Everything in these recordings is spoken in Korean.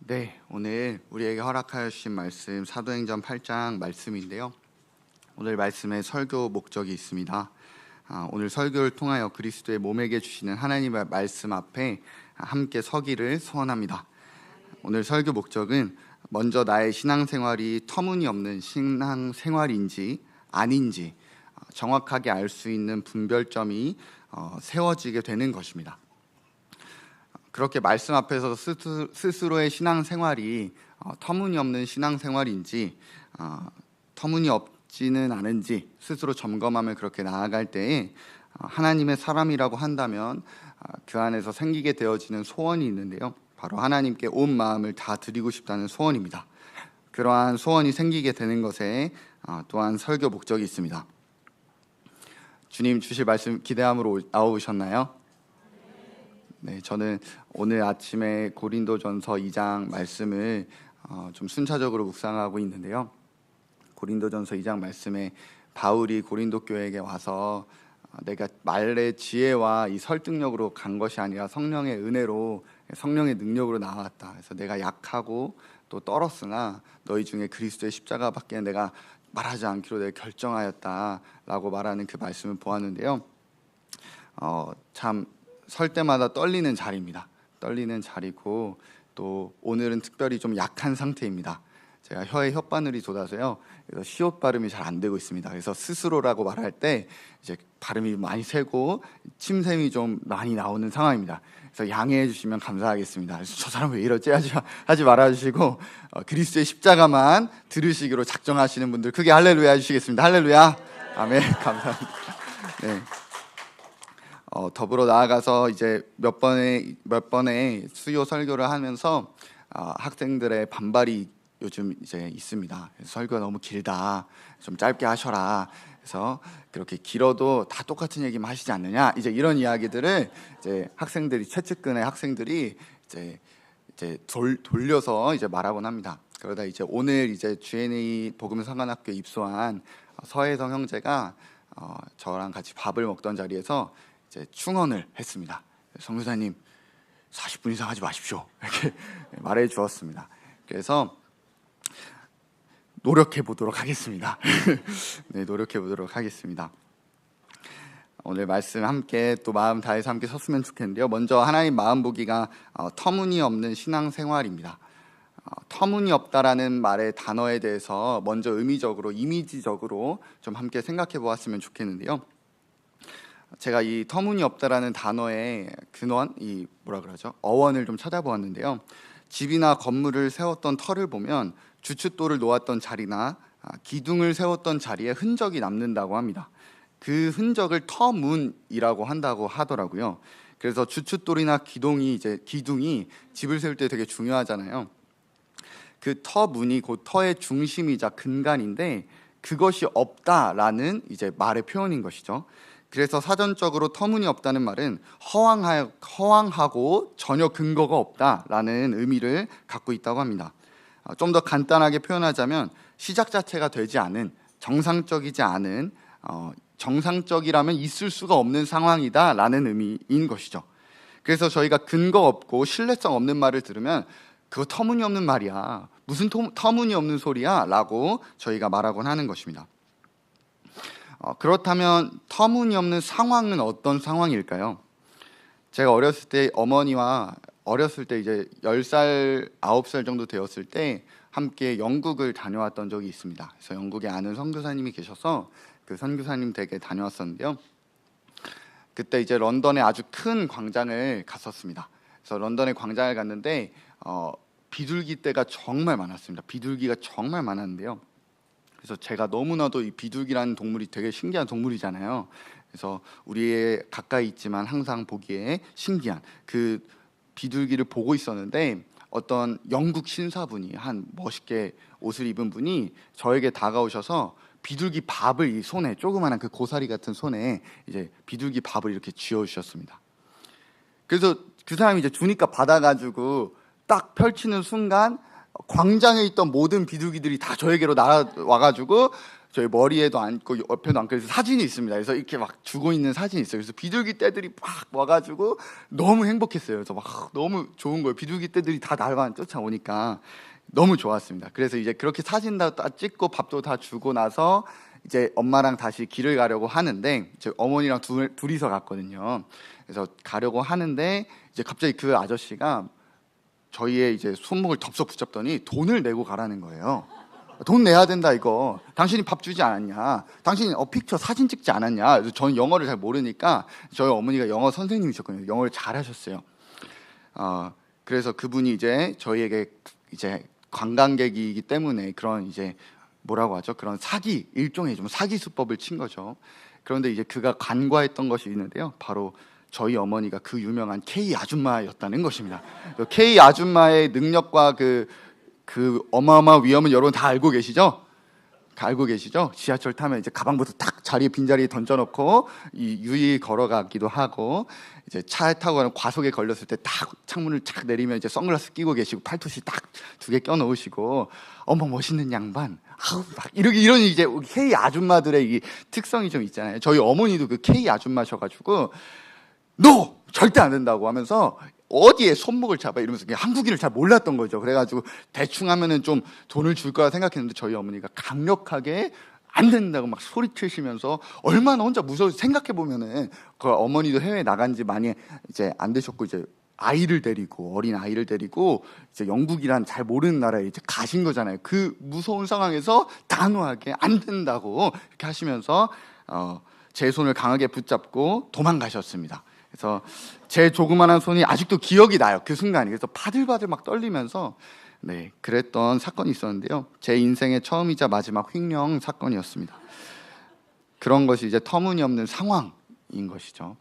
네, 오늘 우리에게 허락하여 주신 말씀 사도행전 8장 말씀인데요. 오늘 말씀의 설교 목적이 있습니다. 오늘 설교를 통하여 그리스도의 몸에게 주시는 하나님의 말씀 앞에 함께 서기를 소원합니다. 오늘 설교 목적은 먼저 나의 신앙생활이 터무니없는 신앙생활인지 아닌지 정확하게 알 수 있는 분별점이 세워지게 되는 것입니다. 그렇게 말씀 앞에서 스스로의 신앙생활이 터무니없는 신앙생활인지 터무니없지는 않은지 스스로 점검하며 그렇게 나아갈 때에 하나님의 사람이라고 한다면 그 안에서 생기게 되어지는 소원이 있는데요, 바로 하나님께 온 마음을 다 드리고 싶다는 소원입니다. 그러한 소원이 생기게 되는 것에 또한 설교 목적이 있습니다. 주님 주실 말씀 기대함으로 나오셨나요? 네, 저는 오늘 아침에 고린도전서 2장 말씀을 좀 순차적으로 묵상하고 있는데요. 고린도전서 2장 말씀에 바울이 고린도 교회에게 와서 내가 말의 지혜와 이 설득력으로 간 것이 아니라 성령의 은혜로, 성령의 능력으로 나왔다. 그래서 내가 약하고 또 떨었으나 너희 중에 그리스도의 십자가밖에 내가 말하지 않기로 내가 결정하였다라고 말하는 그 말씀을 보았는데요. 참 설 때마다 떨리는 자리입니다. 떨리는 자리고 또 오늘은 특별히 좀 약한 상태입니다. 제가 혀에 혓바늘이 돋아서요, 그래서 시옷 발음이 잘 안 되고 있습니다. 그래서 스스로라고 말할 때 이제 발음이 많이 새고 침샘이 좀 많이 나오는 상황입니다. 그래서 양해해 주시면 감사하겠습니다. 그래서 저 사람 왜 이러지 하지 말아주시고 그리스도의 십자가만 들으시기로 작정하시는 분들 크게 할렐루야 해주시겠습니다. 할렐루야. 아멘. 감사합니다. 네. 더불어 나아가서 이제 몇 번의 수요 설교를 하면서 학생들의 반발이 요즘 이제 있습니다. 설교가 너무 길다, 좀 짧게 하셔라. 그래서 그렇게 길어도 다 똑같은 얘기만 하시지 않느냐, 이제 이런 이야기들을 이제 학생들이, 최측근의 학생들이 이제 돌려서 이제 말하곤 합니다. 그러다 이제 오늘 이제 G&A 복음상관학교에 입소한 서혜성 형제가 저랑 같이 밥을 먹던 자리에서 이제 충언을 했습니다. 성교사님 40분 이상 하지 마십시오, 이렇게 말해 주었습니다. 그래서 노력해 보도록 하겠습니다. 네, 노력해 보도록 하겠습니다. 오늘 말씀 함께 또 마음 다해서 함께 섰으면 좋겠는데요. 먼저 하나님 마음 보기가 터무니없는 신앙생활입니다. 터무니없다라는 말의 단어에 대해서 먼저 의미적으로, 이미지적으로 좀 함께 생각해 보았으면 좋겠는데요. 제가 이 터무니없다라는 단어의 근원, 이 어원을 좀 찾아보았는데요. 집이나 건물을 세웠던 터를 보면 주춧돌을 놓았던 자리나 기둥을 세웠던 자리에 흔적이 남는다고 합니다. 그 흔적을 터문이라고 한다고 하더라고요. 그래서 주춧돌이나 기둥이 집을 세울 때 되게 중요하잖아요. 그 터문이 곧 터의 중심이자 근간인데 그것이 없다라는 이제 말의 표현인 것이죠. 그래서 사전적으로 터무니없다는 말은 허황하고 전혀 근거가 없다라는 의미를 갖고 있다고 합니다. 좀 더 간단하게 표현하자면 시작 자체가 되지 않은, 정상적이지 않은, 정상적이라면 있을 수가 없는 상황이다라는 의미인 것이죠. 그래서 저희가 근거 없고 신뢰성 없는 말을 들으면 그거 터무니없는 말이야, 무슨 터무니없는 소리야 라고 저희가 말하곤 하는 것입니다. 그렇다면 터무니없는 상황은 어떤 상황일까요? 제가 어렸을 때 어머니와 이제 10살, 9살 정도 되었을 때 함께 영국을 다녀왔던 적이 있습니다. 그래서 영국에 아는 선교사님이 계셔서 그 선교사님 댁에 다녀왔었는데요. 그때 이제 런던에 아주 큰 광장을 갔었습니다. 그래서 런던의 광장을 갔는데 비둘기 떼가 정말 많았습니다. 비둘기가 정말 많았는데요. 그래서 제가 너무나도 이 비둘기라는 동물이 되게 신기한 동물이잖아요. 그래서 우리의 가까이 있지만 항상 보기에 신기한 그 비둘기를 보고 있었는데 어떤 영국 신사분이, 한 멋있게 옷을 입은 분이 저에게 다가오셔서 비둘기 밥을 이 손에, 조그마한 그 고사리 같은 손에 이제 비둘기 밥을 이렇게 쥐어주셨습니다. 그래서 그 사람이 이제 주니까 받아가지고 딱 펼치는 순간 광장에 있던 모든 비둘기들이 다 저에게로 날아와가지고 저희 머리에도 앉고 옆에도 앉고 그래서 사진이 있습니다. 그래서 이렇게 막 주고 있는 사진이 있어요. 그래서 비둘기 떼들이 막 와가지고 너무 행복했어요. 그래서 막 너무 좋은 거예요. 비둘기 떼들이 다 날만 쫓아오니까 너무 좋았습니다. 그래서 이제 그렇게 사진 다 찍고 밥도 다 주고 나서 이제 엄마랑 다시 길을 가려고 하는데, 저 어머니랑 둘이서 갔거든요. 그래서 가려고 하는데 이제 갑자기 그 아저씨가 저희의 이제 손목을 덥석 붙잡더니 돈을 내고 가라는 거예요. 돈 내야 된다 이거. 당신이 밥 주지 않았냐? 당신이 픽처 사진 찍지 않았냐? 그래서 저는 영어를 잘 모르니까, 저희 어머니가 영어 선생님이셨거든요. 영어를 잘하셨어요. 그래서 그분이 이제 저희에게 이제 관광객이기 때문에 그런 이제 뭐라고 하죠? 그런 사기, 일종의 좀 사기 수법을 친 거죠. 그런데 이제 그가 간과했던 것이 있는데요. 바로 저희 어머니가 그 유명한 K 아줌마였다는 것입니다. K 아줌마의 능력과 그 어마어마한 위험은 여러분 다 알고 계시죠? 다 알고 계시죠? 지하철 타면 이제 가방부터 탁 빈자리에 던져놓고 이 유리 걸어가기도 하고, 이제 차에 타고 가는 과속에 걸렸을 때 딱 창문을 탁 내리면 이제 선글라스 끼고 계시고 팔토시 딱 2개 껴놓으시고, 어머 멋있는 양반, 아우 막 이런 이제 K 아줌마들의 이 특성이 좀 있잖아요. 저희 어머니도 그 K 아줌마셔가지고 너 절대 안 된다고 하면서 어디에 손목을 잡아 이러면서 그냥 한국인을 잘 몰랐던 거죠. 그래가지고 대충 하면은 좀 돈을 줄 거라 생각했는데 저희 어머니가 강력하게 안 된다고 막 소리치시면서, 얼마나 혼자 무서워. 생각해 보면은 그 어머니도 해외에 나간 지 많이 이제 안 되셨고, 이제 아이를 데리고, 어린 아이를 데리고 이제 영국이란 잘 모르는 나라에 이제 가신 거잖아요. 그 무서운 상황에서 단호하게 안 된다고 이렇게 하시면서 제 손을 강하게 붙잡고 도망가셨습니다. 그래서 제 조그만한 손이 아직도 기억이 나요. 그 순간이. 그래서 바들바들 막 떨리면서 그랬던 사건이 있었는데요. 제 인생의 처음이자 마지막 횡령 사건이었습니다. 그런 것이 이제 터무니없는 상황인 것이죠.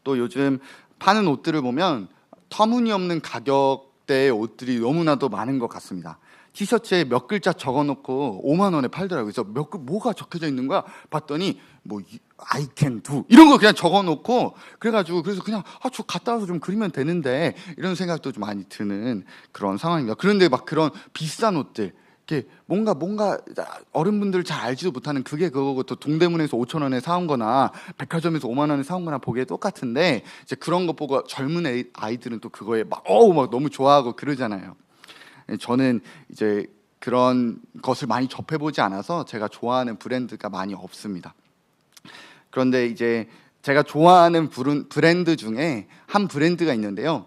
또 요즘 파는 옷들을 보면 터무니없는 가격대의 옷들이 너무나도 많은 것 같습니다. 티셔츠에 몇 글자 적어놓고 5만 원에 팔더라고요. 그래서 뭐가 적혀져 있는 거야? 봤더니 뭐 I can do 이런 거 그냥 적어놓고, 그래서 그냥 저 갔다 와서 좀 그리면 되는데, 이런 생각도 좀 많이 드는 그런 상황입니다. 그런데 막 그런 비싼 옷들, 이렇게 뭔가 어른분들 잘 알지도 못하는 그게 그거고, 또 동대문에서 5천 원에 사온 거나 백화점에서 5만 원에 사온 거나 보기에 똑같은데, 이제 그런 거 보고 젊은 아이들은 또 그거에 막 너무 좋아하고 그러잖아요. 저는 이제 그런 것을 많이 접해보지 않아서 제가 좋아하는 브랜드가 많이 없습니다. 그런데 이제 제가 좋아하는 브랜드 중에 한 브랜드가 있는데요.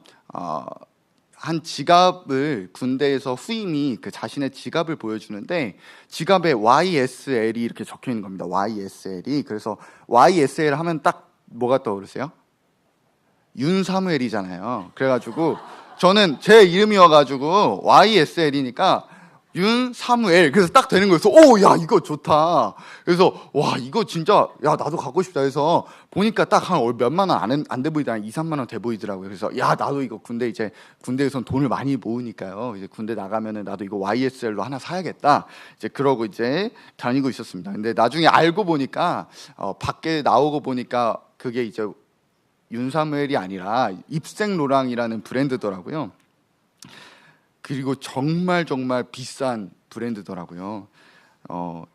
한 지갑을, 군대에서 후임이 그 자신의 지갑을 보여주는데 지갑에 YSL이 이렇게 적혀 있는 겁니다. YSL이. 그래서 YSL 하면 딱 뭐가 떠오르세요? 윤사무엘이잖아요. 그래가지고 저는 제 이름이어가지고 YSL이니까 윤사무엘, 그래서 딱 되는 거였어. 야 이거 좋다. 그래서 와 이거 진짜 나도 갖고 싶다 해서 보니까 딱 한 몇만 원 안 돼 보이다, 한 2, 3만 원 돼 보이더라고요. 그래서 나도 이거 군대에선 돈을 많이 모으니까요. 이제 군대 나가면은 나도 이거 YSL로 하나 사야겠다. 이제 그러고 이제 다니고 있었습니다. 근데 나중에 알고 보니까 밖에 나오고 보니까 그게 이제 윤사무엘이 아니라 입생로랑이라는 브랜드더라고요. 그리고 정말 비싼 브랜드더라고요.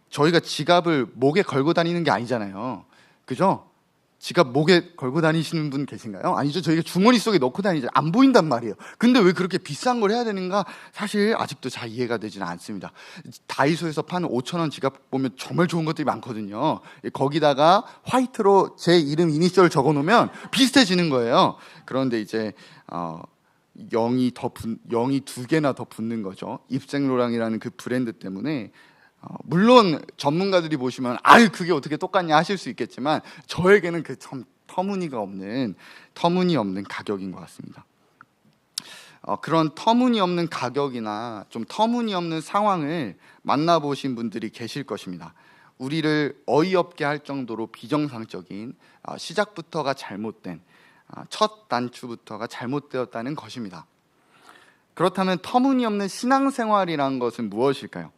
저희가 지갑을 목에 걸고 다니는 게 아니잖아요. 그죠? 지갑 목에 걸고 다니시는 분 계신가요? 아니죠. 저희가 주머니 속에 넣고 다니죠. 안 보인단 말이에요. 근데 왜 그렇게 비싼 걸 해야 되는가? 사실 아직도 잘 이해가 되지는 않습니다. 다이소에서 파는 5천 원 지갑 보면 정말 좋은 것들이 많거든요. 거기다가 화이트로 제 이름 이니셜 적어 놓으면 비슷해지는 거예요. 그런데 이제 0이 2개나 더 붙는 거죠. 입생로랑이라는 그 브랜드 때문에. 물론 전문가들이 보시면 그게 어떻게 똑같냐 하실 수 있겠지만, 저에게는 그 참 터무니없는 가격인 것 같습니다. 그런 터무니없는 가격이나 좀 터무니없는 상황을 만나보신 분들이 계실 것입니다. 우리를 어이없게 할 정도로 비정상적인, 시작부터가 잘못된, 첫 단추부터가 잘못되었다는 것입니다. 그렇다면 터무니없는 신앙생활이라는 것은 무엇일까요?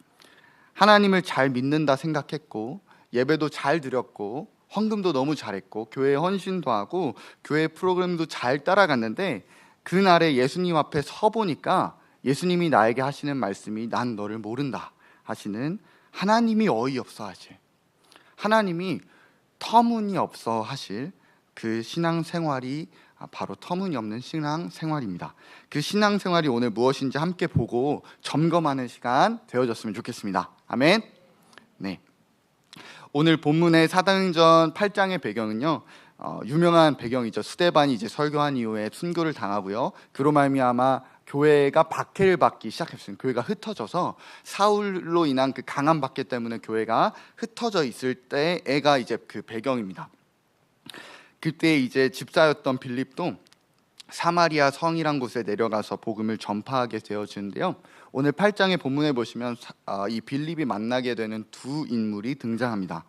하나님을 잘 믿는다 생각했고, 예배도 잘 드렸고, 헌금도 너무 잘했고, 교회에 헌신도 하고, 교회 프로그램도 잘 따라갔는데, 그날에 예수님 앞에 서 보니까 예수님이 나에게 하시는 말씀이 난 너를 모른다 하시는 하나님이 어이없어 하실, 하나님이 터무니없어 하실 그 신앙생활이 바로 터무니없는 신앙생활입니다. 그 신앙생활이 오늘 무엇인지 함께 보고 점검하는 시간 되어졌으면 좋겠습니다. 아멘. 네. 오늘 본문의 사도행전 8장의 배경은요, 유명한 배경이죠. 스데반이 이제 설교한 이후에 순교를 당하고요, 그로 말미암아 교회가 박해를 받기 시작했습니다. 교회가 흩어져서 사울로 인한 그 강한 박해 때문에 교회가 흩어져 있을 때가 이제 그 배경입니다. 그때 이제 집사였던 빌립도 사마리아 성이란 곳에 내려가서 복음을 전파하게 되어지는데요, 오늘 8장의 본문에 보시면 이 빌립이 만나게 되는 두 인물이 등장합니다.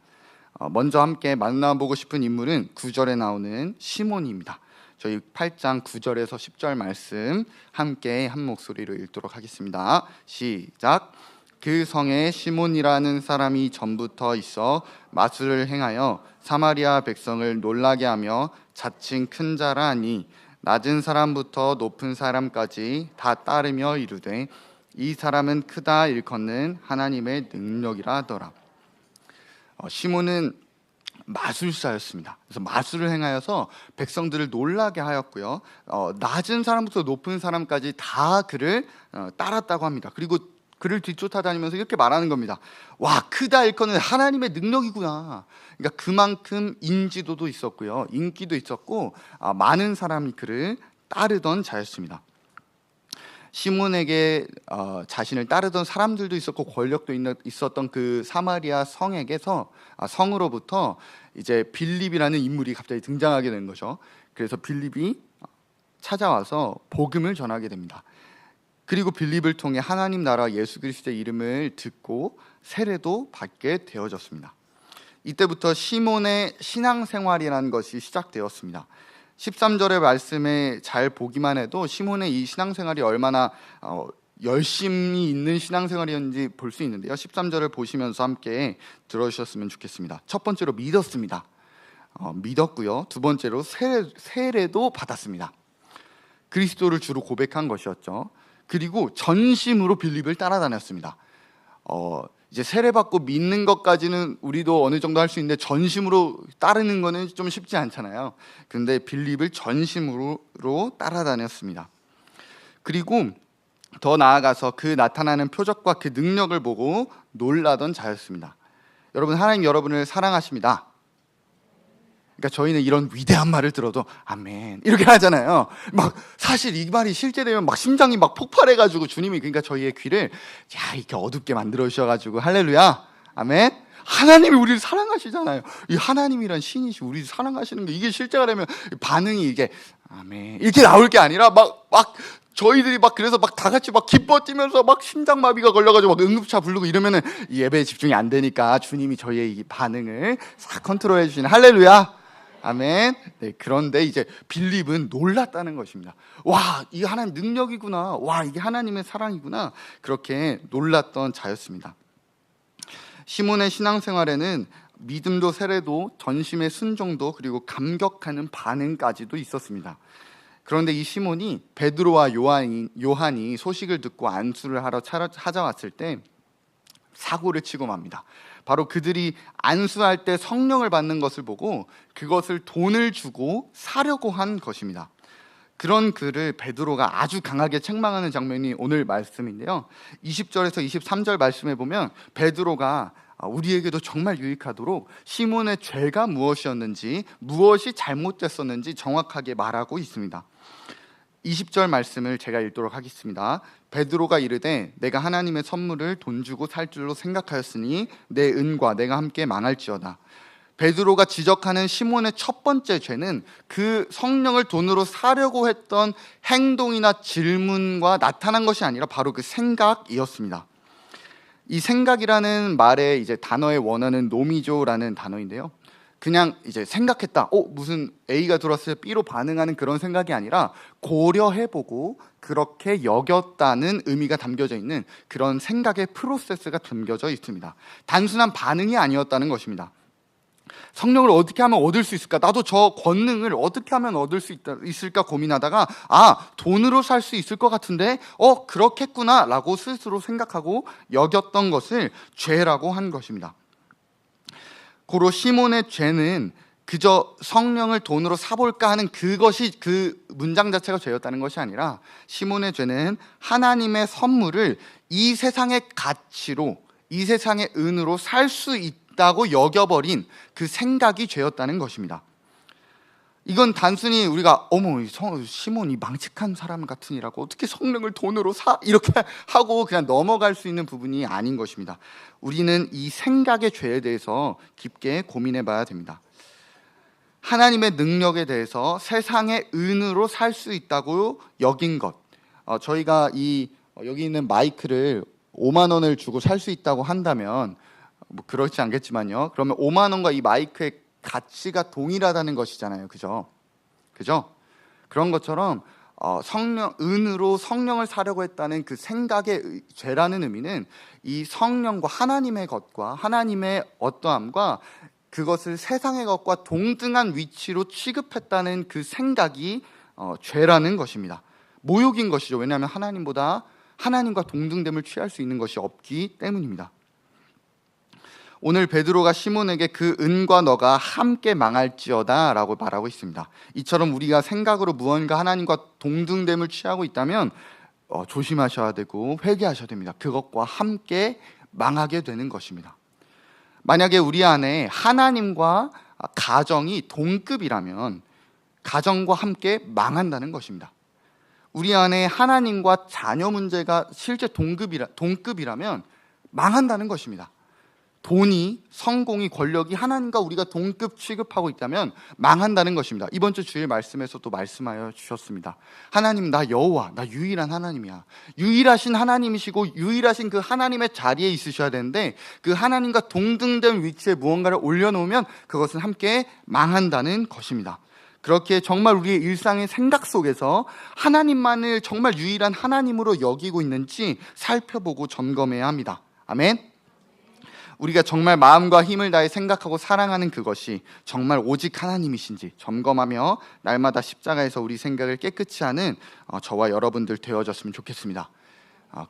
먼저 함께 만나보고 싶은 인물은 9절에 나오는 시몬입니다. 저희 8장 9절에서 10절 말씀 함께 한 목소리로 읽도록 하겠습니다. 시작. 그 성에 시몬이라는 사람이 전부터 있어 마술을 행하여 사마리아 백성을 놀라게 하며 자칭 큰 자라 하니 낮은 사람부터 높은 사람까지 다 따르며 이르되 이 사람은 크다 일컫는 하나님의 능력이라 하더라. 시몬은 마술사였습니다. 그래서 마술을 행하여서 백성들을 놀라게 하였고요, 낮은 사람부터 높은 사람까지 다 그를 따랐다고 합니다. 그리고 그를 뒤쫓아다니면서 이렇게 말하는 겁니다. 와, 크다 일컫는 하나님의 능력이구나. 그러니까 그만큼 인지도도 있었고요, 인기도 있었고, 많은 사람이 그를 따르던 자였습니다. 시몬에게 자신을 따르던 사람들도 있었고 권력도 있었던 그 사마리아 성으로부터 이제 빌립이라는 인물이 갑자기 등장하게 된 거죠. 그래서 빌립이 찾아와서 복음을 전하게 됩니다. 그리고 빌립을 통해 하나님 나라 예수 그리스도의 이름을 듣고 세례도 받게 되어졌습니다. 이때부터 시몬의 신앙생활이라는 것이 시작되었습니다. 13절의 말씀에 잘 보기만 해도 시몬의 이 신앙생활이 얼마나 열심히 있는 신앙생활이었는지 볼 수 있는데요, 13절을 보시면서 함께 들어주셨으면 좋겠습니다. 첫 번째로 믿었습니다. 믿었고요, 두 번째로 세례도 받았습니다. 그리스도를 주로 고백한 것이었죠. 그리고 전심으로 빌립을 따라다녔습니다. 이제 세례받고 믿는 것까지는 우리도 어느 정도 할 수 있는데 전심으로 따르는 거는 좀 쉽지 않잖아요. 그런데 빌립을 전심으로 따라다녔습니다. 그리고 더 나아가서 그 나타나는 표적과 그 능력을 보고 놀라던 자였습니다. 여러분, 하나님 여러분을 사랑하십니다. 그러니까 저희는 이런 위대한 말을 들어도 아멘 이렇게 하잖아요. 막 사실 이 말이 실제되면 막 심장이 막 폭발해가지고 주님이 그러니까 저희의 귀를 이렇게 어둡게 만들어 주셔가지고 할렐루야 아멘. 하나님이 우리를 사랑하시잖아요. 이 하나님이란 신이시 우리를 사랑하시는 게 이게 실제가 되면 반응이 이게 아멘 이렇게 나올 게 아니라 막 저희들이 막 그래서 막 다 같이 막 기뻐 뛰면서 막 심장마비가 걸려가지고 막 응급차 부르고 이러면은 이 예배에 집중이 안 되니까 주님이 저희의 이 반응을 싹 컨트롤해 주시는 할렐루야 아멘. 네, 그런데 이제 빌립은 놀랐다는 것입니다. 와, 이게 하나님 능력이구나. 와, 이게 하나님의 사랑이구나. 그렇게 놀랐던 자였습니다. 시몬의 신앙생활에는 믿음도 세례도 전심의 순종도 그리고 감격하는 반응까지도 있었습니다. 그런데 이 시몬이 베드로와 요한이 소식을 듣고 안수를 하러 찾아왔을 때 사고를 치고 맙니다. 바로 그들이 안수할 때 성령을 받는 것을 보고 그것을 돈을 주고 사려고 한 것입니다. 그런 그를 베드로가 아주 강하게 책망하는 장면이 오늘 말씀인데요, 20절에서 23절 말씀에 보면 베드로가 우리에게도 정말 유익하도록 시몬의 죄가 무엇이었는지, 무엇이 잘못됐었는지 정확하게 말하고 있습니다. 20절 말씀을 제가 읽도록 하겠습니다. 베드로가 이르되 내가 하나님의 선물을 돈 주고 살 줄로 생각하였으니 내 은과 내가 함께 망할지어다. 베드로가 지적하는 시몬의 첫 번째 죄는 그 성령을 돈으로 사려고 했던 행동이나 질문과 나타난 것이 아니라 바로 그 생각이었습니다. 이 생각이라는 말의 이제 단어의 원어는 노미조라는 단어인데요, 그냥 이제 생각했다. 무슨 A가 들어왔을 때 B로 반응하는 그런 생각이 아니라 고려해보고 그렇게 여겼다는 의미가 담겨져 있는 그런 생각의 프로세스가 담겨져 있습니다. 단순한 반응이 아니었다는 것입니다. 성령을 어떻게 하면 얻을 수 있을까? 나도 저 권능을 어떻게 하면 얻을 수 있을까 고민하다가 돈으로 살 수 있을 것 같은데 그렇겠구나 라고 스스로 생각하고 여겼던 것을 죄라고 한 것입니다. 고로 시몬의 죄는 그저 성령을 돈으로 사볼까 하는 그것이, 그 문장 자체가 죄였다는 것이 아니라 시몬의 죄는 하나님의 선물을 이 세상의 가치로, 이 세상의 은으로 살 수 있다고 여겨버린 그 생각이 죄였다는 것입니다. 이건 단순히 우리가 시몬이 망측한 사람 같으니라고 어떻게 성령을 돈으로 사? 이렇게 하고 그냥 넘어갈 수 있는 부분이 아닌 것입니다. 우리는 이 생각의 죄에 대해서 깊게 고민해 봐야 됩니다. 하나님의 능력에 대해서 세상의 은으로 살 수 있다고 여긴 것, 저희가 여기 있는 마이크를 5만 원을 주고 살 수 있다고 한다면 그렇지 않겠지만요, 그러면 5만 원과 이 마이크의 가치가 동일하다는 것이잖아요. 그죠? 그런 것처럼 은으로 성령을 사려고 했다는 그 생각의 죄라는 의미는 이 성령과 하나님의 것과 하나님의 어떠함과 그것을 세상의 것과 동등한 위치로 취급했다는 그 생각이 죄라는 것입니다. 모욕인 것이죠. 왜냐하면 하나님과 동등됨을 취할 수 있는 것이 없기 때문입니다. 오늘 베드로가 시몬에게 그 은과 너가 함께 망할지어다 라고 말하고 있습니다. 이처럼 우리가 생각으로 무언가 하나님과 동등됨을 취하고 있다면 조심하셔야 되고 회개하셔야 됩니다. 그것과 함께 망하게 되는 것입니다. 만약에 우리 안에 하나님과 가정이 동급이라면 가정과 함께 망한다는 것입니다. 우리 안에 하나님과 자녀 문제가 실제 동급이라면 망한다는 것입니다. 돈이, 성공이, 권력이 하나님과 우리가 동급 취급하고 있다면 망한다는 것입니다. 이번 주 주일 말씀에서도 말씀하여 주셨습니다. 하나님, 나 여호와, 나 유일한 하나님이야. 유일하신 하나님이시고 유일하신 그 하나님의 자리에 있으셔야 되는데 그 하나님과 동등된 위치에 무언가를 올려놓으면 그것은 함께 망한다는 것입니다. 그렇게 정말 우리의 일상의 생각 속에서 하나님만을 정말 유일한 하나님으로 여기고 있는지 살펴보고 점검해야 합니다. 아멘. 우리가 정말 마음과 힘을 다해 생각하고 사랑하는 그것이 정말 오직 하나님이신지 점검하며 날마다 십자가에서 우리 생각을 깨끗이 하는 저와 여러분들 되어졌으면 좋겠습니다.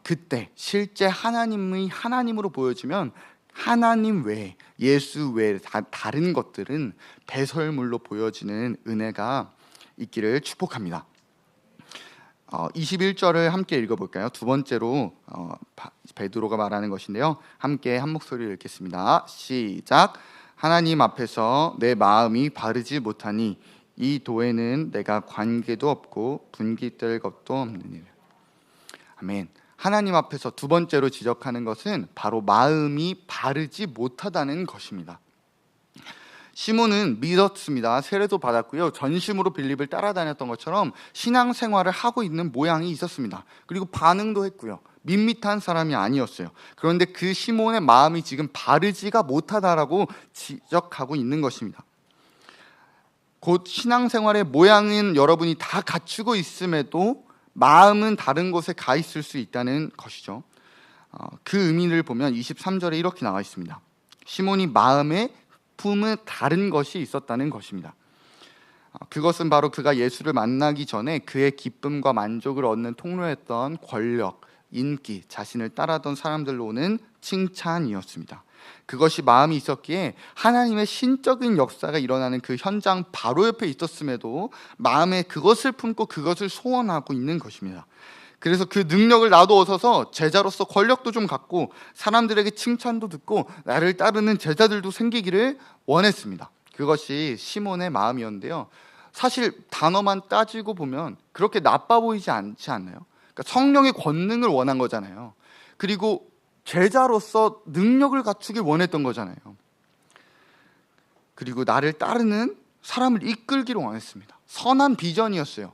그때 실제 하나님이 하나님으로 보여지면 하나님 외에, 예수 외에 다른 것들은 배설물로 보여지는 은혜가 있기를 축복합니다. 21절을 함께 읽어볼까요? 두 번째로 베드로가 말하는 것인데요, 함께 한 목소리를 읽겠습니다. 시작. 하나님 앞에서 내 마음이 바르지 못하니 이 도에는 내가 관계도 없고 분깃될 것도 없느니라. 아멘. 하나님 앞에서 두 번째로 지적하는 것은 바로 마음이 바르지 못하다는 것입니다. 시몬은 믿었습니다. 세례도 받았고요, 전심으로 빌립을 따라다녔던 것처럼 신앙생활을 하고 있는 모양이 있었습니다. 그리고 반응도 했고요, 밋밋한 사람이 아니었어요. 그런데 그 시몬의 마음이 지금 바르지가 못하다라고 지적하고 있는 것입니다. 곧 신앙생활의 모양은 여러분이 다 갖추고 있음에도 마음은 다른 곳에 가 있을 수 있다는 것이죠. 그 의미를 보면 23절에 이렇게 나와 있습니다. 시몬이 마음에 품은 다른 것이 있었다는 것입니다. 그것은 바로 그가 예수를 만나기 전에 그의 기쁨과 만족을 얻는 통로였던 권력, 인기, 자신을 따르던 사람들로 오는 칭찬이었습니다. 그것이 마음이 있었기에 하나님의 신적인 역사가 일어나는 그 현장 바로 옆에 있었음에도 마음에 그것을 품고 그것을 소원하고 있는 것입니다. 그래서 그 능력을 나도 얻어서 제자로서 권력도 좀 갖고 사람들에게 칭찬도 듣고 나를 따르는 제자들도 생기기를 원했습니다. 그것이 시몬의 마음이었는데요, 사실 단어만 따지고 보면 그렇게 나빠 보이지 않지 않나요? 그러니까 성령의 권능을 원한 거잖아요. 그리고 제자로서 능력을 갖추길 원했던 거잖아요. 그리고 나를 따르는 사람을 이끌기를 원했습니다. 선한 비전이었어요.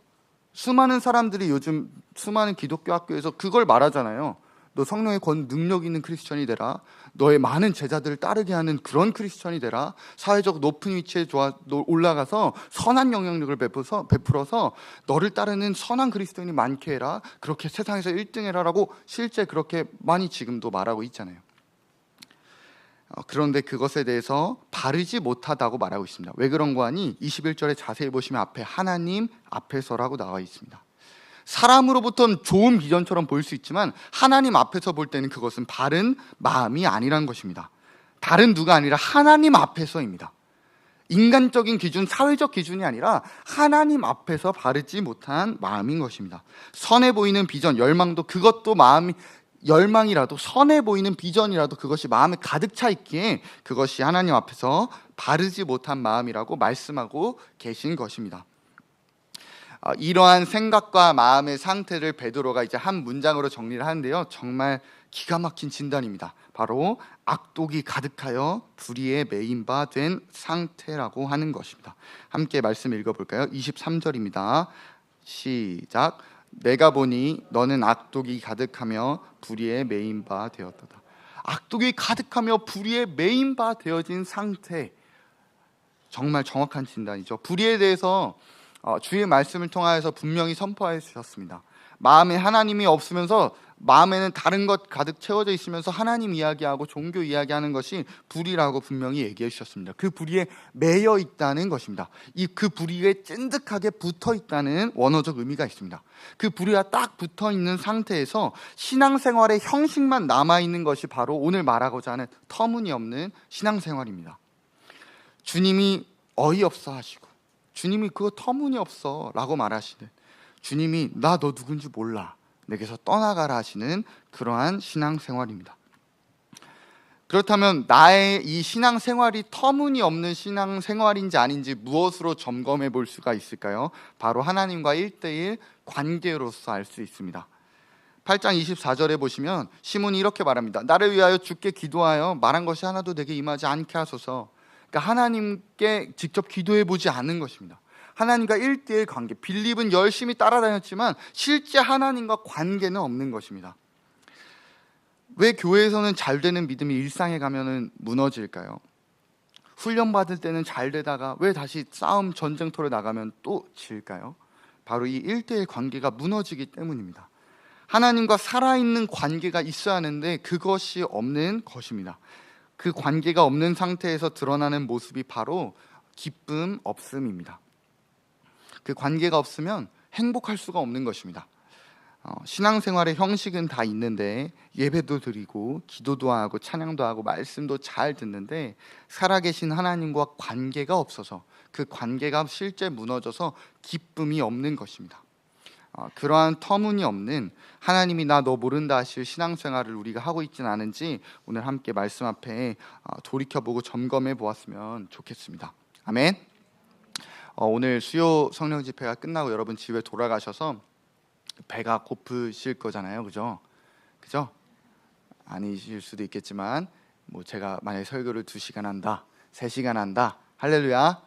수많은 사람들이 요즘 수많은 기독교 학교에서 그걸 말하잖아요. 너 성령의 능력 있는 크리스천이 되라. 너의 많은 제자들을 따르게 하는 그런 크리스천이 되라. 사회적 높은 위치에 올라가서 선한 영향력을 베풀어서 너를 따르는 선한 그리스도인이 많게 해라. 그렇게 세상에서 1등 해라라고 실제 그렇게 많이 지금도 말하고 있잖아요. 그런데 그것에 대해서 바르지 못하다고 말하고 있습니다. 왜 그런 거 하니? 21절에 자세히 보시면 앞에 하나님 앞에서라고 나와 있습니다. 사람으로부터는 좋은 비전처럼 보일 수 있지만 하나님 앞에서 볼 때는 그것은 바른 마음이 아니라는 것입니다. 다른 누가 아니라 하나님 앞에서입니다. 인간적인 기준, 사회적 기준이 아니라 하나님 앞에서 바르지 못한 마음인 것입니다. 선해 보이는 비전, 열망도 그것도 마음이 열망이라도 선해 보이는 비전이라도 그것이 마음에 가득 차 있기에 그것이 하나님 앞에서 바르지 못한 마음이라고 말씀하고 계신 것입니다. 이러한 생각과 마음의 상태를 베드로가 이제 한 문장으로 정리를 하는데요, 정말 기가 막힌 진단입니다. 바로 악독이 가득하여 불의에 매인 바 된 상태라고 하는 것입니다. 함께 말씀 읽어볼까요? 23절입니다. 시작. 내가 보니 너는 악독이 가득하며 불의에 매인 바 되었도다. 악독이 가득하며 불의에 매인 바 되어진 상태, 정말 정확한 진단이죠. 불의에 대해서 주의 말씀을 통하여서 분명히 선포해 주셨습니다. 마음에 하나님이 없으면서 마음에는 다른 것 가득 채워져 있으면서 하나님 이야기하고 종교 이야기하는 것이 불의라고 분명히 얘기해 주셨습니다. 그 불의에 매여 있다는 것입니다. 그 불의에 찐득하게 붙어 있다는 원어적 의미가 있습니다. 그 불의가 딱 붙어 있는 상태에서 신앙생활의 형식만 남아 있는 것이 바로 오늘 말하고자 하는 터무니없는 신앙생활입니다. 주님이 어이없어 하시고 주님이 그거 터무니없어 라고 말하시는, 주님이 나 너 누군지 몰라, 내게서 떠나가라 하시는 그러한 신앙생활입니다. 그렇다면 나의 이 신앙생활이 터무니없는 신앙생활인지 아닌지 무엇으로 점검해 볼 수가 있을까요? 바로 하나님과 1대1 관계로서 알 수 있습니다. 8장 24절에 보시면 시몬이 이렇게 말합니다. 나를 위하여 주께 기도하여 말한 것이 하나도 내게 임하지 않게 하소서. 그러니까 하나님께 직접 기도해 보지 않은 것입니다. 하나님과 1대1 관계, 빌립은 열심히 따라다녔지만 실제 하나님과 관계는 없는 것입니다. 왜 교회에서는 잘 되는 믿음이 일상에 가면은 무너질까요? 훈련받을 때는 잘 되다가 왜 다시 싸움 전쟁터로 나가면 또 질까요? 바로 이 1대1 관계가 무너지기 때문입니다. 하나님과 살아있는 관계가 있어야 하는데 그것이 없는 것입니다. 그 관계가 없는 상태에서 드러나는 모습이 바로 기쁨 없음입니다. 그 관계가 없으면 행복할 수가 없는 것입니다. 신앙생활의 형식은 다 있는데 예배도 드리고 기도도 하고 찬양도 하고 말씀도 잘 듣는데 살아계신 하나님과 관계가 없어서 그 관계가 실제 무너져서 기쁨이 없는 것입니다. 그러한 터무니없는 하나님이 나 너 모른다 하실 신앙생활을 우리가 하고 있지는 않은지 오늘 함께 말씀 앞에 돌이켜보고 점검해 보았으면 좋겠습니다. 아멘. 오늘 수요 성령 집회가 끝나고 여러분 집에 돌아가셔서 배가 고프실 거잖아요, 그죠? 아니실 수도 있겠지만 뭐 제가 만약에 설교를 2시간 한다, 3시간 한다, 할렐루야,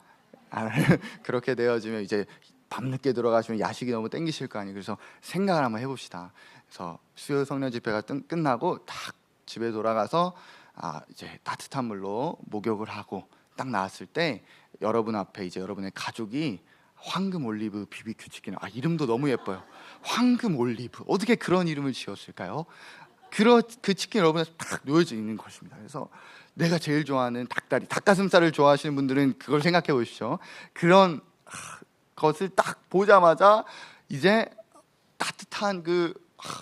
그렇게 되어지면 이제 밤늦게 들어가시면 야식이 너무 땡기실 거 아니에요. 그래서 생각을 한번 해봅시다. 그래서 수요 성령 집회가 끝나고 딱 집에 돌아가서 이제 따뜻한 물로 목욕을 하고 딱 나왔을 때 여러분 앞에 이제 여러분의 가족이 황금 올리브 BBQ 치킨, 이름도 너무 예뻐요. 황금 올리브, 어떻게 그런 이름을 지었을까요? 그 치킨 여러분에 딱 놓여져 있는 것입니다. 그래서 내가 제일 좋아하는 닭다리, 닭가슴살을 좋아하시는 분들은 그걸 생각해 보십시오. 그런 것을 딱 보자마자 이제 따뜻한 그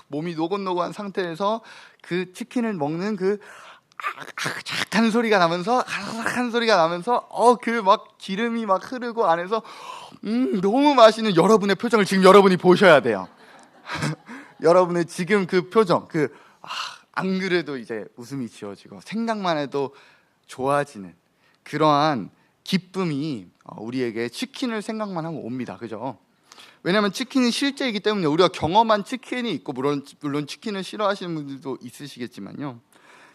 몸이 노곤노곤한 상태에서 그 치킨을 먹는 그 착한 소리가 나면서 한 소리가 나면서 그 막 기름이 막 흐르고 안에서 너무 맛있는 여러분의 표정을 지금 여러분이 보셔야 돼요. 여러분의 지금 그 표정, 안 그래도 이제 웃음이 지어지고 생각만 해도 좋아지는 그러한 기쁨이 우리에게 치킨을 생각만 하면 옵니다. 그죠? 왜냐하면 치킨이 실제이기 때문에 우리가 경험한 치킨이 있고 물론 치킨을 싫어하시는 분들도 있으시겠지만요,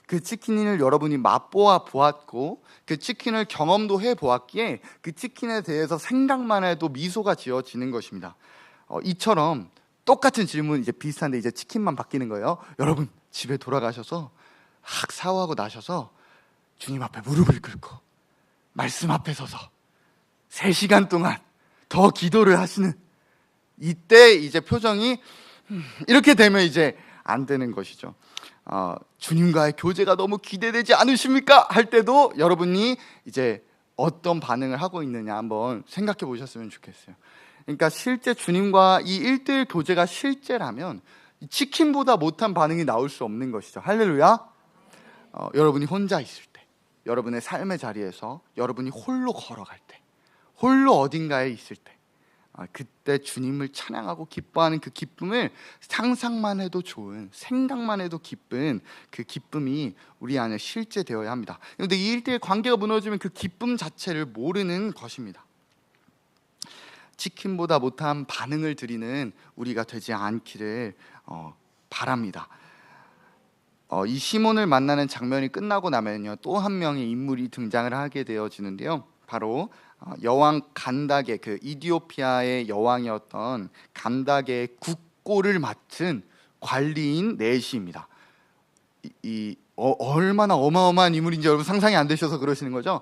그 치킨을 여러분이 맛보아 보았고 그 치킨을 경험도 해보았기에 그 치킨에 대해서 생각만 해도 미소가 지어지는 것입니다. 이처럼 똑같은 질문 이제 비슷한데 이제 치킨만 바뀌는 거예요. 여러분 집에 돌아가셔서 샤워하고 나셔서 주님 앞에 무릎을 꿇고 말씀 앞에 서서 3시간 동안 더 기도를 하시는 이때 이제 표정이 이렇게 되면 이제 안 되는 것이죠. 주님과의 교제가 너무 기대되지 않으십니까? 할 때도 여러분이 이제 어떤 반응을 하고 있느냐 한번 생각해 보셨으면 좋겠어요. 그러니까 실제 주님과 이 1대1 교제가 실제라면 치킨보다 못한 반응이 나올 수 없는 것이죠. 할렐루야. 여러분이 혼자 있을 때, 여러분의 삶의 자리에서 여러분이 홀로 걸어갈 때, 홀로 어딘가에 있을 때, 그때 주님을 찬양하고 기뻐하는 그 기쁨을 상상만 해도 좋은, 생각만 해도 기쁜 그 기쁨이 우리 안에 실제되어야 합니다. 그런데 이 1대1 관계가 무너지면 그 기쁨 자체를 모르는 것입니다. 치킨보다 못한 반응을 드리는 우리가 되지 않기를 바랍니다. 이 시몬을 만나는 장면이 끝나고 나면요, 또 한 명의 인물이 등장을 하게 되어지는데요. 바로 여왕 간닥의, 그 이디오피아의 여왕이었던 간닥의 국고를 맡은 관리인 내시입니다. 얼마나 어마어마한 인물인지 여러분 상상이 안 되셔서 그러시는 거죠.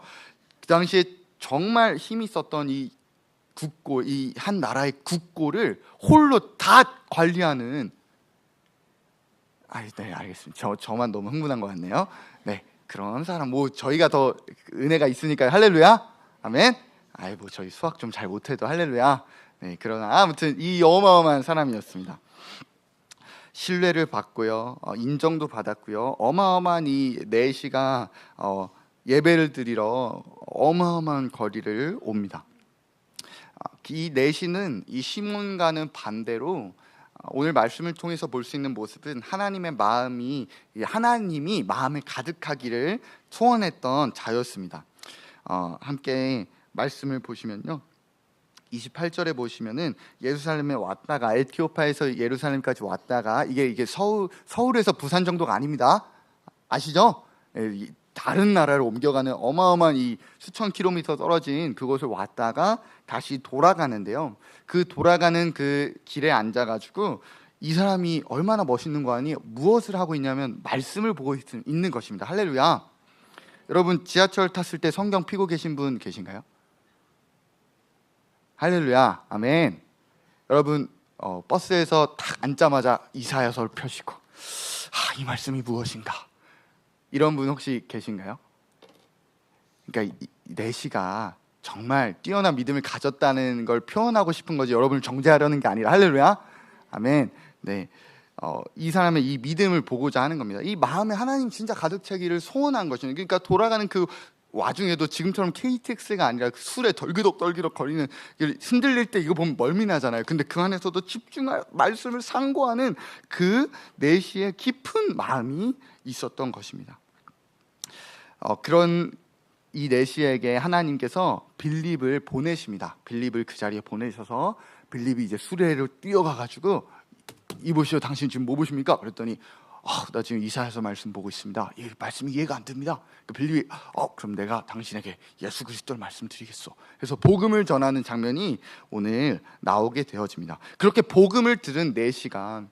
그 당시에 정말 힘이 있었던 이 국고, 이 한 나라의 국고를 홀로 다 관리하는, 네, 알겠습니다. 저만 너무 흥분한 것 같네요. 네, 그런 사람, 뭐 저희가 더 은혜가 있으니까요. 할렐루야. 아멘. 뭐 저희 수학 좀 잘 못해도 할렐루야. 네, 그러나 아무튼 이 어마어마한 사람이었습니다. 신뢰를 받고요, 인정도 받았고요. 어마어마한 이 내시가 예배를 드리러 어마어마한 거리를 옵니다. 이 내시는 이 시몬과는 반대로 오늘 말씀을 통해서 볼 수 있는 모습은 하나님의 마음이, 하나님이 마음에 가득하기를 소원했던 자였습니다. 함께 말씀을 보시면요, 28절에 보시면은 예루살렘에 왔다가, 에티오피아에서 예루살렘까지 왔다가, 이게 서울에서 부산 정도가 아닙니다. 아시죠? 다른 나라를 옮겨가는 어마어마한 이 수천 킬로미터 떨어진 그곳을 왔다가 다시 돌아가는데요. 그 돌아가는 그 길에 앉아가지고 이 사람이 얼마나 멋있는 거 아니? 무엇을 하고 있냐면 말씀을 보고 있는 것입니다. 할렐루야. 여러분 지하철 탔을 때 성경 피고 계신 분 계신가요? 할렐루야. 아멘. 여러분 버스에서 딱 앉자마자 이사야서를 펴시고 이 말씀이 무엇인가? 이런 분 혹시 계신가요? 그러니까 내시가 정말 뛰어난 믿음을 가졌다는 걸 표현하고 싶은 거지 여러분을 정죄하려는 게 아니라, 할렐루야. 아멘. 네, 이 사람의 이 믿음을 보고자 하는 겁니다. 이 마음에 하나님 진짜 가득 차기를 소원한 것이죠. 그러니까 돌아가는 그 와중에도 지금처럼 KTX가 아니라 그 술에 덜기덕 거리는, 흔들릴 때 이거 보면 멀미 나잖아요. 근데 그 안에서도 집중할 말씀을 상고하는 그 내시의 깊은 마음이 있었던 것입니다. 그런 이 내시에게 하나님께서 빌립을 보내십니다. 빌립을 그 자리에 보내셔서 빌립이 이제 수레로 뛰어가가지고 이보시오, 당신 지금 뭐 보십니까? 그랬더니 나 지금 이사야서 말씀 보고 있습니다. 이 말씀이 이해가 안 됩니다. 빌립이 그럼 내가 당신에게 예수 그리스도를 말씀드리겠소. 그래서 복음을 전하는 장면이 오늘 나오게 되어집니다. 그렇게 복음을 들은 내시가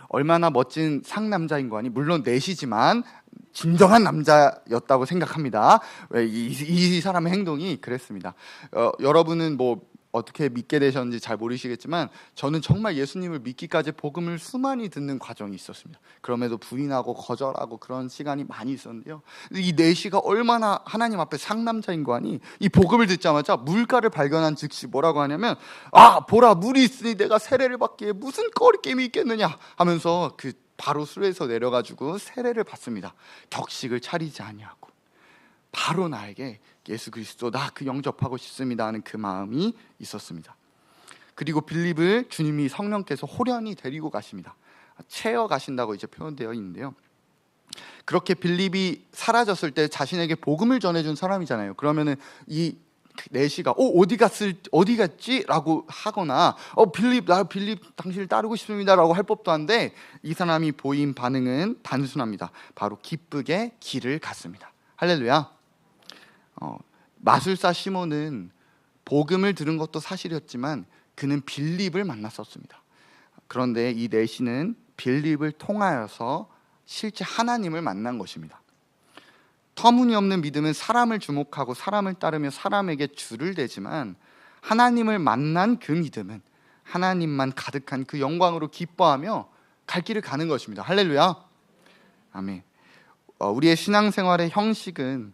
얼마나 멋진 상남자인 거 아니? 물론 내시지만 진정한 남자였다고 생각합니다. 이 사람의 행동이 그랬습니다. 여러분은 뭐 어떻게 믿게 되셨는지 잘 모르시겠지만 저는 정말 예수님을 믿기까지 복음을 수많이 듣는 과정이 있었습니다. 그럼에도 부인하고 거절하고 그런 시간이 많이 있었는데요. 이 내시가 얼마나 하나님 앞에 상남자인 거 아니? 이 복음을 듣자마자 물가를 발견한 즉시 뭐라고 하냐면 보라, 물이 있으니 내가 세례를 받기에 무슨 거리낌이 있겠느냐 하면서 바로 수레에서 내려가지고 세례를 받습니다. 격식을 차리지 아니하고 바로 나에게 예수 그리스도 나 영접하고 싶습니다 하는 그 마음이 있었습니다. 그리고 빌립을 주님이 성령께서 호련히 데리고 가십니다. 채워 가신다고 이제 표현되어 있는데요. 그렇게 빌립이 사라졌을 때 자신에게 복음을 전해준 사람이잖아요. 그러면은 이 내시가 어디 갔지? 라고 하거나 빌립 당신을 따르고 싶습니다 라고 할 법도 한데, 이 사람이 보인 반응은 단순합니다. 바로 기쁘게 길을 갔습니다. 할렐루야. 마술사 시몬은 복음을 들은 것도 사실이었지만 그는 빌립을 만났었습니다. 그런데 이 내시는 빌립을 통하여서 실제 하나님을 만난 것입니다. 터무니없는 믿음은 사람을 주목하고 사람을 따르며 사람에게 줄을 대지만, 하나님을 만난 그 믿음은 하나님만 가득한 그 영광으로 기뻐하며 갈 길을 가는 것입니다. 할렐루야. 아멘. 우리의 신앙생활의 형식은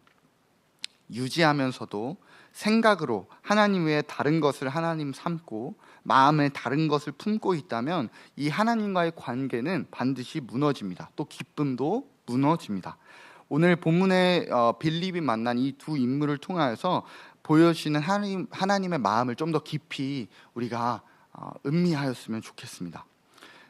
유지하면서도 생각으로 하나님 외에 다른 것을 하나님 삼고 마음에 다른 것을 품고 있다면 이 하나님과의 관계는 반드시 무너집니다. 또 기쁨도 무너집니다. 오늘 본문에 빌립이 만난 이 두 인물을 통하여서 보여주시는 하나님의 마음을 좀 더 깊이 우리가 음미하였으면 좋겠습니다.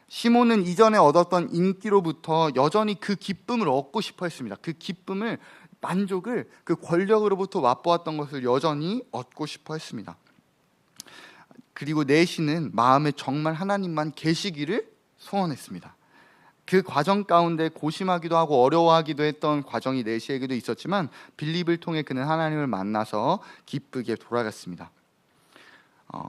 시몬은 이전에 얻었던 인기로부터 여전히 그 기쁨을 얻고 싶어 했습니다. 그 기쁨을, 만족을 그 권력으로부터 맛보았던 것을 여전히 얻고 싶어 했습니다. 그리고 내시는 마음에 정말 하나님만 계시기를 소원했습니다. 그 과정 가운데 고심하기도 하고 어려워하기도 했던 과정이 내시에게도 있었지만 빌립을 통해 그는 하나님을 만나서 기쁘게 돌아갔습니다.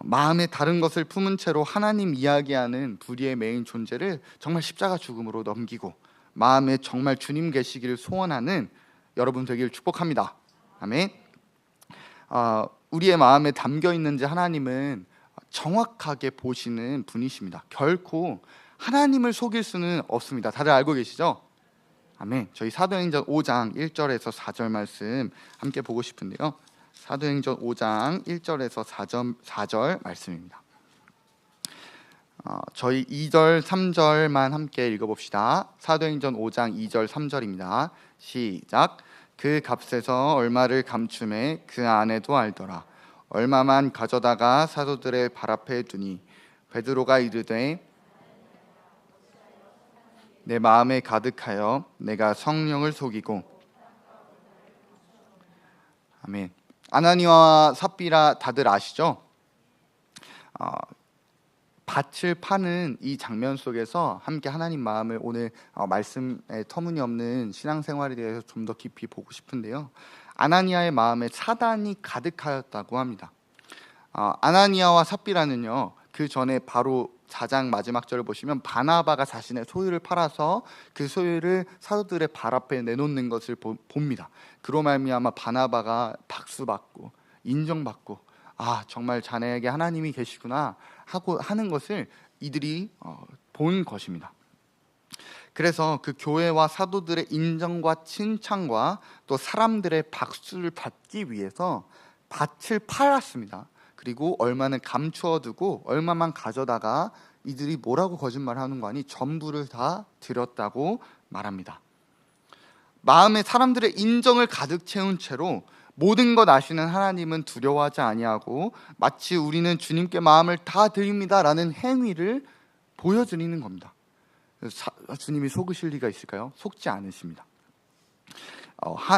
마음에 다른 것을 품은 채로 하나님 이야기하는 불의의 메인 존재를 정말 십자가 죽음으로 넘기고 마음에 정말 주님 계시기를 소원하는 여러분 되기를 축복합니다. 아멘. 우리의 마음에 담겨 있는지 하나님은 정확하게 보시는 분이십니다. 결코 하나님을 속일 수는 없습니다. 다들 알고 계시죠? 아멘. 저희 사도행전 5장 1절에서 4절 말씀 함께 보고 싶은데요. 사도행전 5장 1절에서 4절 말씀입니다. 저희 2절, 3절만 함께 읽어봅시다. 사도행전 5장 2절, 3절입니다. 시작. 그 값에서 얼마를 감춤해 그 안에도 알더라. 얼마만 가져다가 사도들의 발 앞에 두니 베드로가 이르되 내 마음에 가득하여 내가 성령을 속이고. 아멘. 아나니아와 삽비라 다들 아시죠? 밭을 파는 이 장면 속에서 함께 하나님 마음을 오늘 말씀의 터무니없는 신앙생활에 대해서 좀 더 깊이 보고 싶은데요. 아나니아의 마음에 사단이 가득하였다고 합니다. 아나니아와 삽비라는요, 그 전에 바로 4장 마지막 절을 보시면 바나바가 자신의 소유를 팔아서 그 소유를 사도들의 발 앞에 내놓는 것을 봅니다. 그로 말미암아 바나바가 박수받고 인정받고 정말 자네에게 하나님이 계시구나 하고 하는 것을 이들이 본 것입니다. 그래서 그 교회와 사도들의 인정과 칭찬과 또 사람들의 박수를 받기 위해서 밭을 팔았습니다. 그리고 얼마는 감추어 두고 얼마만 가져다가 이들이 뭐라고 거짓말하는 거 아니 전부를 다 드렸다고 말합니다. 마음에 사람들의 인정을 가득 채운 채로 모든 것 아시는 하나님은 두려워하지 아니하고 마치 우리는 주님께 마음을 다 드립니다라는 행위를 보여드리는 겁니다. 주님이 속으실 리가 있을까요? 속지 않으십니다.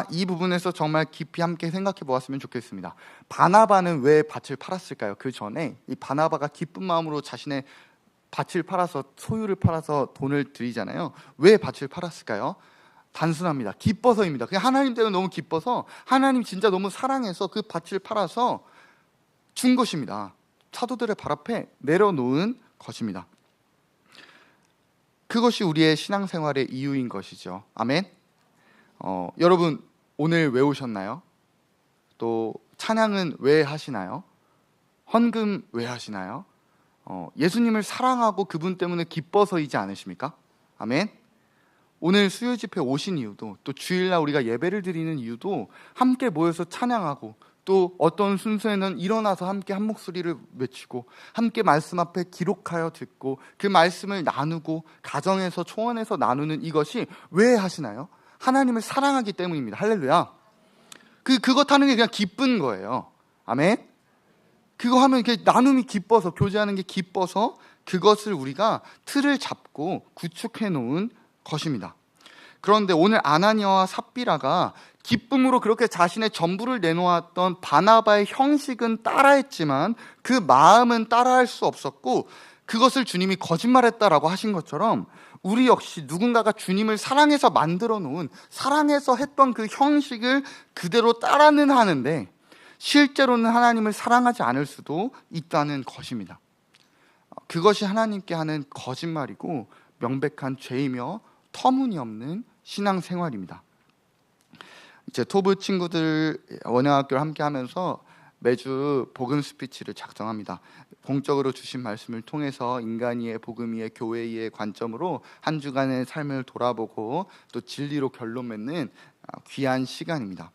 이 부분에서 정말 깊이 함께 생각해 보았으면 좋겠습니다. 바나바는 왜 밭을 팔았을까요? 그 전에 이 바나바가 기쁜 마음으로 자신의 밭을 팔아서 소유를 팔아서 돈을 드리잖아요. 왜 밭을 팔았을까요? 단순합니다. 기뻐서입니다. 그냥 하나님 때문에 너무 기뻐서 하나님 진짜 너무 사랑해서 그 밭을 팔아서 준 것입니다. 사도들의 발 앞에 내려놓은 것입니다. 그것이 우리의 신앙생활의 이유인 것이죠. 아멘. 여러분 오늘 왜 오셨나요? 또 찬양은 왜 하시나요? 헌금 왜 하시나요? 예수님을 사랑하고 그분 때문에 기뻐서이지 않으십니까? 아멘. 오늘 수요 집회 오신 이유도, 또 주일날 우리가 예배를 드리는 이유도 함께 모여서 찬양하고, 또 어떤 순서에는 일어나서 함께 한 목소리를 외치고 함께 말씀 앞에 기록하여 듣고 그 말씀을 나누고 가정에서 초원에서 나누는 이것이 왜 하시나요? 하나님을 사랑하기 때문입니다. 할렐루야. 그것 하는 게 그냥 기쁜 거예요. 아멘. 그거 하면 나눔이 기뻐서, 교제하는 게 기뻐서 그것을 우리가 틀을 잡고 구축해 놓은 것입니다. 그런데 오늘 아나니아와 삽비라가 기쁨으로 그렇게 자신의 전부를 내놓았던 바나바의 형식은 따라했지만 그 마음은 따라할 수 없었고, 그것을 주님이 거짓말했다라고 하신 것처럼 우리 역시 누군가가 주님을 사랑해서 만들어 놓은, 사랑해서 했던 그 형식을 그대로 따라는 하는데 실제로는 하나님을 사랑하지 않을 수도 있다는 것입니다. 그것이 하나님께 하는 거짓말이고 명백한 죄이며 터무니없는 신앙생활입니다. 이제 토부 친구들 원영학교를 함께 하면서 매주 복음 스피치를 작성합니다. 공적으로 주신 말씀을 통해서 인간이의, 복음이의, 교회의 관점으로 한 주간의 삶을 돌아보고 또 진리로 결론 맺는 귀한 시간입니다.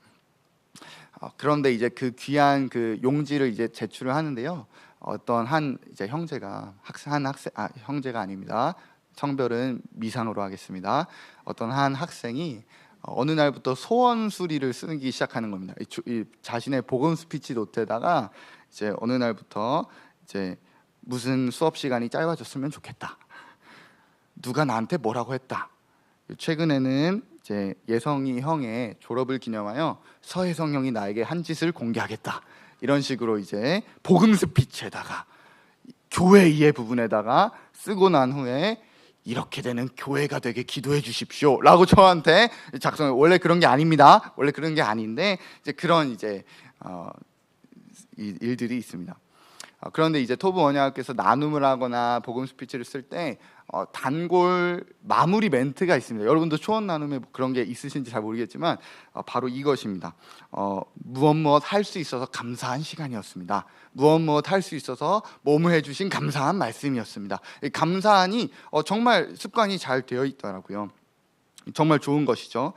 그런데 이제 그 귀한 그 용지를 이제 제출을 하는데요. 어떤 한 이제 형제가 형제가 아닙니다. 성별은 미상으로 하겠습니다. 어떤 한 학생이 어느 날부터 소원 수리를 쓰기 시작하는 겁니다. 이 자신의 복음 스피치 노트에다가 이제 어느 날부터 이제 무슨 수업 시간이 짧아졌으면 좋겠다. 누가 나한테 뭐라고 했다. 최근에는 이제 예성이 형의 졸업을 기념하여 서혜성 형이 나에게 한 짓을 공개하겠다. 이런 식으로 이제 복음 스피치에다가 교회의 부분에다가 쓰고 난 후에 이렇게 되는 교회가 되게 기도해 주십시오 라고 저한테 작성해. 원래 그런 게 아닙니다. 원래 그런 게 아닌데 이제 그런 이제 일들이 있습니다. 그런데 이제 토부 언약학교에서 나눔을 하거나 복음 스피치를 쓸 때 단골 마무리 멘트가 있습니다. 여러분도 초원 나눔에 그런 게 있으신지 잘 모르겠지만 바로 이것입니다. 무엇 할 수 있어서 감사한 시간이었습니다. 무엇 할 수 있어서 몸을 해주신 감사한 말씀이었습니다. 감사하니 정말 습관이 잘 되어 있더라고요. 정말 좋은 것이죠.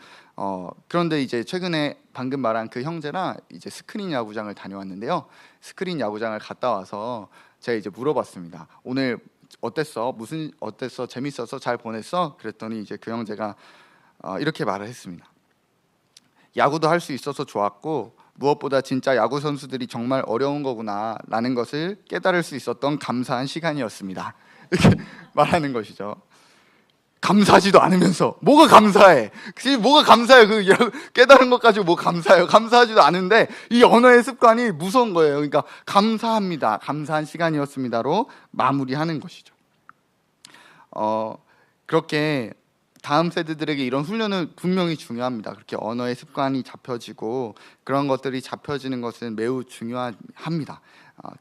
그런데 이제 최근에 방금 말한 그 형제랑 이제 스크린 야구장을 다녀왔는데요. 스크린 야구장을 갔다 와서 제가 이제 물어봤습니다. 오늘 어땠어? 어땠어? 재밌었어? 잘 보냈어? 그랬더니 이제 그 형제가 이렇게 말을 했습니다. 야구도 할 수 있어서 좋았고 무엇보다 진짜 야구 선수들이 정말 어려운 거구나 라는 것을 깨달을 수 있었던 감사한 시간이었습니다. 이렇게 말하는 것이죠. 감사하지도 않으면서 뭐가 감사해? 뭐가 감사해요? 그 깨달은 것 가지고 뭐 감사해요? 감사하지도 않은데 이 언어의 습관이 무서운 거예요. 그러니까 감사합니다. 감사한 시간이었습니다로 마무리하는 것이죠. 그렇게 다음 세대들에게 이런 훈련은 분명히 중요합니다. 그렇게 언어의 습관이 잡혀지고 그런 것들이 잡혀지는 것은 매우 중요합니다.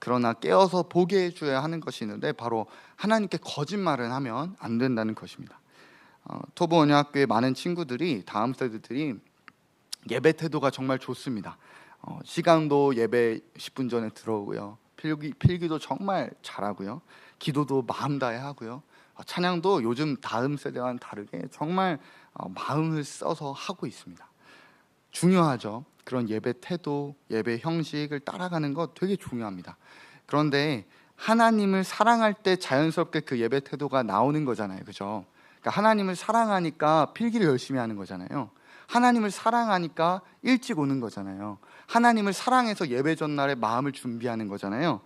그러나 깨어서 보게 해줘야 하는 것이 있는데 바로 하나님께 거짓말을 하면 안 된다는 것입니다. 토보 언약교의 많은 친구들이 다음 세대들이 예배 태도가 정말 좋습니다. 시간도 예배 10분 전에 들어오고요. 필기도 정말 잘하고요. 기도도 마음 다해 하고요. 찬양도 요즘 다음 세대와는 다르게 정말 마음을 써서 하고 있습니다. 중요하죠. 그런 예배 태도, 예배 형식을 따라가는 것 되게 중요합니다. 그런데 하나님을 사랑할 때 자연스럽게 그 예배 태도가 나오는 거잖아요. 그죠? 그러니까 하나님을 사랑하니까 필기를 열심히 하는 거잖아요. 하나님을 사랑하니까 일찍 오는 거잖아요. 하나님을 사랑해서 예배 전날에 마음을 준비하는 거잖아요.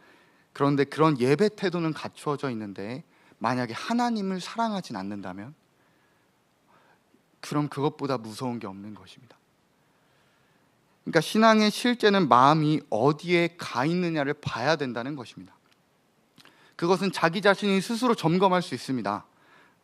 그런데 그런 예배 태도는 갖추어져 있는데 만약에 하나님을 사랑하진 않는다면 그럼 그것보다 무서운 게 없는 것입니다. 그러니까 신앙의 실제는 마음이 어디에 가 있느냐를 봐야 된다는 것입니다. 그것은 자기 자신이 스스로 점검할 수 있습니다.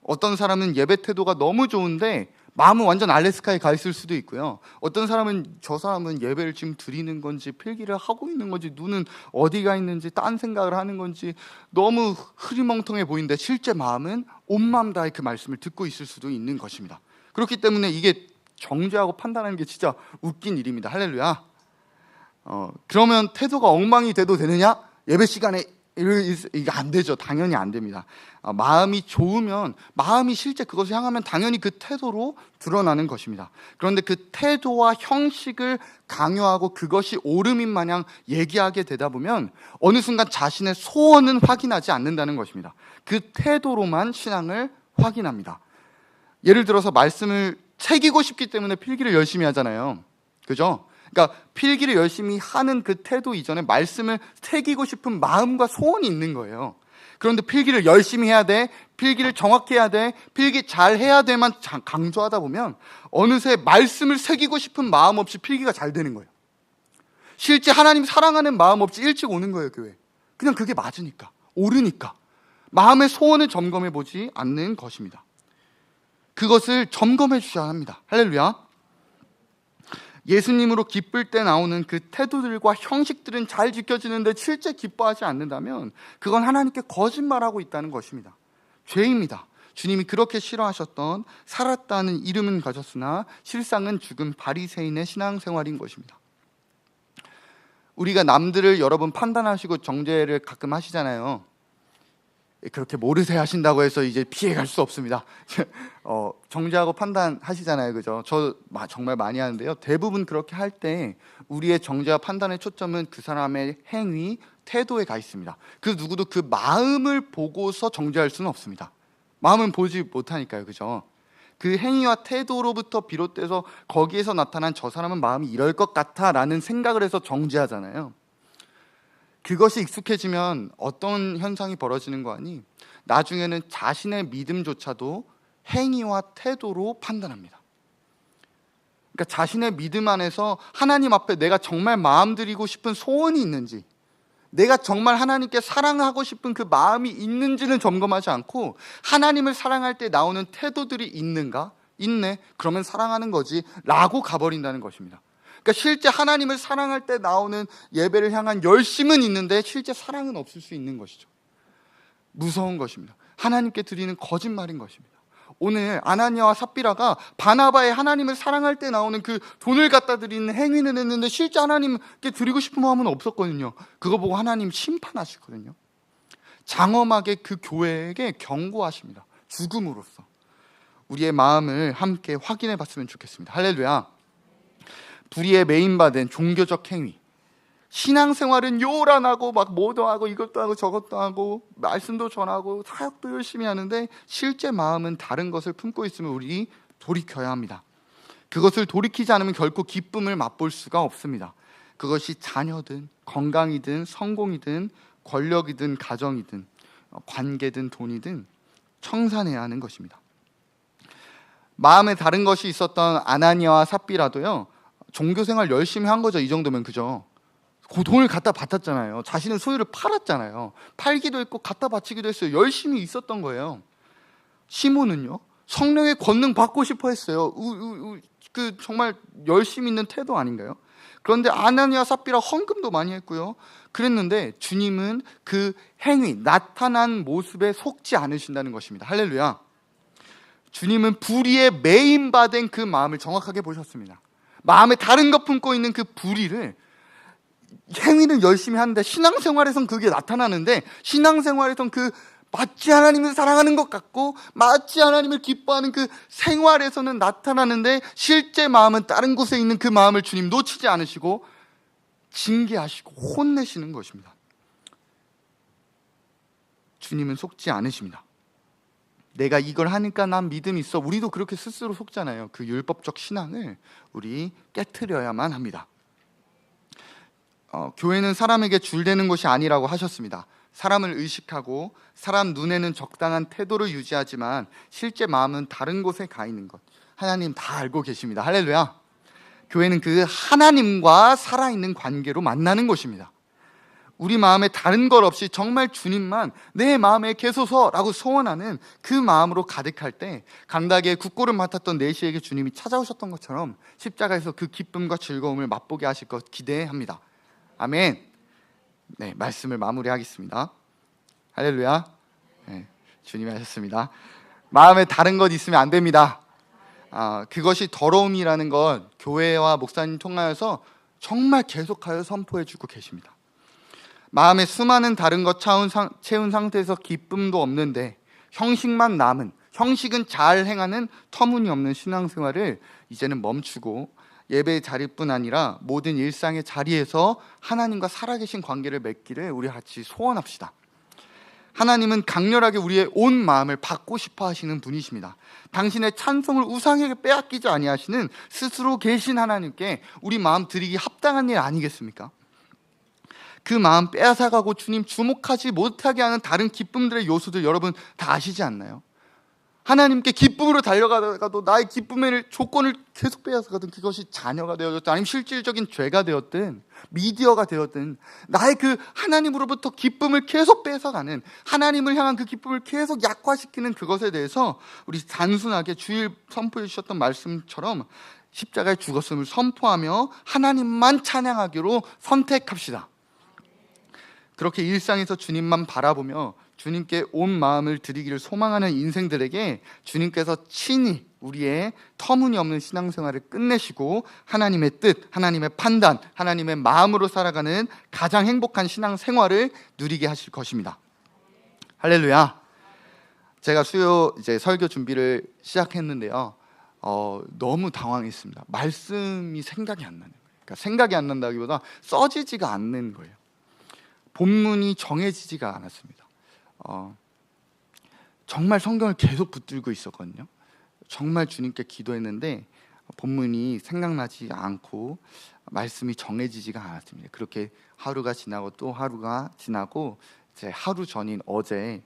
어떤 사람은 예배 태도가 너무 좋은데 마음은 완전 알래스카에 가 있을 수도 있고요. 어떤 사람은 저 사람은 예배를 지금 드리는 건지 필기를 하고 있는 건지 눈은 어디가 있는지 딴 생각을 하는 건지 너무 흐리멍텅해 보이는데 실제 마음은 온 마음 다해 그 말씀을 듣고 있을 수도 있는 것입니다. 그렇기 때문에 이게 정죄하고 판단하는 게 진짜 웃긴 일입니다. 할렐루야. 그러면 태도가 엉망이 돼도 되느냐? 예배 시간에 이게 안 되죠. 당연히 안 됩니다. 마음이 좋으면 마음이 실제 그것을 향하면 당연히 그 태도로 드러나는 것입니다. 그런데 그 태도와 형식을 강요하고 그것이 옳음인 마냥 얘기하게 되다 보면 어느 순간 자신의 소원은 확인하지 않는다는 것입니다. 그 태도로만 신앙을 확인합니다. 예를 들어서 말씀을 새기고 싶기 때문에 필기를 열심히 하잖아요. 그죠? 그러니까 필기를 열심히 하는 그 태도 이전에 말씀을 새기고 싶은 마음과 소원이 있는 거예요. 그런데 필기를 열심히 해야 돼, 필기를 정확히 해야 돼, 필기 잘 해야 돼만 강조하다 보면 어느새 말씀을 새기고 싶은 마음 없이 필기가 잘 되는 거예요. 실제 하나님 사랑하는 마음 없이 일찍 오는 거예요, 교회. 그냥 그게 맞으니까, 옳으니까. 마음의 소원을 점검해 보지 않는 것입니다. 그것을 점검해 주셔야 합니다. 할렐루야. 예수님으로 기쁠 때 나오는 그 태도들과 형식들은 잘 지켜지는데 실제 기뻐하지 않는다면 그건 하나님께 거짓말하고 있다는 것입니다. 죄입니다. 주님이 그렇게 싫어하셨던 살았다는 이름은 가졌으나 실상은 죽은 바리새인의 신앙생활인 것입니다. 우리가 남들을 여러분 판단하시고 정죄를 가끔 하시잖아요. 그렇게 모르쇠 하신다고 해서 이제 피해갈 수 없습니다. 정죄하고 판단하시잖아요, 그죠? 저 정말 많이 하는데요. 대부분 그렇게 할 때 우리의 정죄와 판단의 초점은 그 사람의 행위, 태도에 가 있습니다. 그 누구도 그 마음을 보고서 정죄할 수는 없습니다. 마음은 보지 못하니까요, 그죠? 그 행위와 태도로부터 비롯돼서 거기에서 나타난 저 사람은 마음이 이럴 것 같아라는 생각을 해서 정죄하잖아요. 그것이 익숙해지면 어떤 현상이 벌어지는 거 아니? 나중에는 자신의 믿음조차도 행위와 태도로 판단합니다. 그러니까 자신의 믿음 안에서 하나님 앞에 내가 정말 마음 드리고 싶은 소원이 있는지, 내가 정말 하나님께 사랑하고 싶은 그 마음이 있는지는 점검하지 않고 하나님을 사랑할 때 나오는 태도들이 있는가? 있네. 그러면 사랑하는 거지 라고 가버린다는 것입니다. 그러니까 실제 하나님을 사랑할 때 나오는 예배를 향한 열심은 있는데 실제 사랑은 없을 수 있는 것이죠. 무서운 것입니다. 하나님께 드리는 거짓말인 것입니다. 오늘 아나니아와 삽비라가 바나바의 하나님을 사랑할 때 나오는 그 돈을 갖다 드리는 행위는 했는데 실제 하나님께 드리고 싶은 마음은 없었거든요. 그거 보고 하나님 심판하시거든요. 장엄하게 그 교회에게 경고하십니다. 죽음으로써. 우리의 마음을 함께 확인해 봤으면 좋겠습니다. 할렐루야. 불의에 매인받은 종교적 행위, 신앙생활은 요란하고 막 뭐도 하고 이것도 하고 저것도 하고 말씀도 전하고 사역도 열심히 하는데 실제 마음은 다른 것을 품고 있으면 우리 돌이켜야 합니다. 그것을 돌이키지 않으면 결코 기쁨을 맛볼 수가 없습니다. 그것이 자녀든 건강이든 성공이든 권력이든 가정이든 관계든 돈이든 청산해야 하는 것입니다. 마음에 다른 것이 있었던 아나니아와 삽비라도요, 종교생활 열심히 한 거죠. 이 정도면, 그죠? 그 돈을 갖다 바쳤잖아요. 자신의 소유를 팔았잖아요. 팔기도 했고 갖다 바치기도 했어요. 열심히 있었던 거예요. 시몬은요, 성령의 권능 받고 싶어 했어요. 그 정말 열심히 있는 태도 아닌가요? 그런데 아나니아 삽비라 헌금도 많이 했고요. 그랬는데 주님은 그 행위, 나타난 모습에 속지 않으신다는 것입니다. 할렐루야. 주님은 불의에 매인받은 그 마음을 정확하게 보셨습니다. 마음에 다른 것 품고 있는 그 불의를, 행위는 열심히 하는데 신앙생활에선 그게 나타나는데 신앙생활에선 그 마치 하나님을 사랑하는 것 같고 마치 하나님을 기뻐하는 그 생활에서는 나타나는데 실제 마음은 다른 곳에 있는 그 마음을 주님 놓치지 않으시고 징계하시고 혼내시는 것입니다. 주님은 속지 않으십니다. 내가 이걸 하니까 난 믿음이 있어. 우리도 그렇게 스스로 속잖아요. 그 율법적 신앙을 우리 깨트려야만 합니다. 교회는 사람에게 줄대는 것이 아니라고 하셨습니다. 사람을 의식하고 사람 눈에는 적당한 태도를 유지하지만 실제 마음은 다른 곳에 가 있는 것, 하나님 다 알고 계십니다. 할렐루야. 교회는 그 하나님과 살아있는 관계로 만나는 곳입니다. 우리 마음에 다른 것 없이 정말 주님만 내 마음에 계소서라고 소원하는 그 마음으로 가득할 때 강다기에 국고를 맡았던 내시에게 주님이 찾아오셨던 것처럼 십자가에서 그 기쁨과 즐거움을 맛보게 하실 것 기대합니다. 아멘. 네, 말씀을 마무리하겠습니다. 할렐루야. 네, 주님이 하셨습니다. 마음에 다른 것 있으면 안 됩니다. 그것이 더러움이라는 것 교회와 목사님 통하여서 정말 계속하여 선포해주고 계십니다. 마음에 수많은 다른 것 채운 상태에서 기쁨도 없는데 형식만 남은, 형식은 잘 행하는 터무니없는 신앙생활을 이제는 멈추고 예배의 자리뿐 아니라 모든 일상의 자리에서 하나님과 살아계신 관계를 맺기를 우리 같이 소원합시다. 하나님은 강렬하게 우리의 온 마음을 받고 싶어 하시는 분이십니다. 당신의 찬송을 우상에게 빼앗기지 아니하시는 스스로 계신 하나님께 우리 마음 드리기 합당한 일 아니겠습니까? 그 마음 빼앗아가고 주님 주목하지 못하게 하는 다른 기쁨들의 요소들 여러분 다 아시지 않나요? 하나님께 기쁨으로 달려가다가도 나의 기쁨의 조건을 계속 빼앗아가든 그것이 자녀가 되어졌든 아니면 실질적인 죄가 되었든 미디어가 되었든 나의 그 하나님으로부터 기쁨을 계속 뺏어가는, 하나님을 향한 그 기쁨을 계속 약화시키는 그것에 대해서 우리 단순하게 주일 선포해 주셨던 말씀처럼 십자가에 죽었음을 선포하며 하나님만 찬양하기로 선택합시다. 그렇게 일상에서 주님만 바라보며 주님께 온 마음을 드리기를 소망하는 인생들에게 주님께서 친히 우리의 터무니없는 신앙생활을 끝내시고 하나님의 뜻, 하나님의 판단, 하나님의 마음으로 살아가는 가장 행복한 신앙생활을 누리게 하실 것입니다. 할렐루야. 제가 수요 이제 설교 준비를 시작했는데요. 너무 당황했습니다. 말씀이 생각이 안 나는 거예요. 그러니까 생각이 안 난다기보다 써지지가 않는 거예요. 본문이 정해지지가 않았습니다. 정말 성경을 계속 붙들고 있었거든요. 정말 주님께 기도했는데 본문이 생각나지 않고 말씀이 정해지지가 않았습니다. 그렇게 하루가 지나고 또 하루가 지나고 이제 하루 전인 어제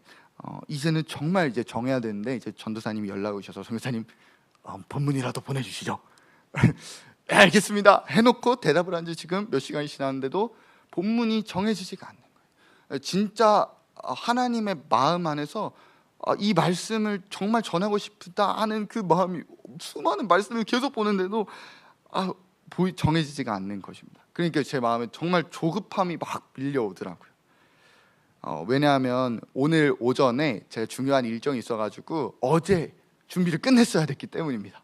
이제는 정말 이제 정해야 되는데 이제 전도사님이 연락 오셔서 전도사님 본문이라도 보내주시죠. 네, 알겠습니다 해놓고 대답을 한 지 지금 몇 시간이 지났는데도 본문이 정해지지가 않는 거예요. 진짜 하나님의 마음 안에서 이 말씀을 정말 전하고 싶다 하는 그 마음이 수많은 말씀을 계속 보는데도 정해지지가 않는 것입니다. 그러니까 제 마음에 정말 조급함이 막 밀려오더라고요. 왜냐하면 오늘 오전에 제가 중요한 일정이 있어가지고 어제 준비를 끝냈어야 됐기 때문입니다.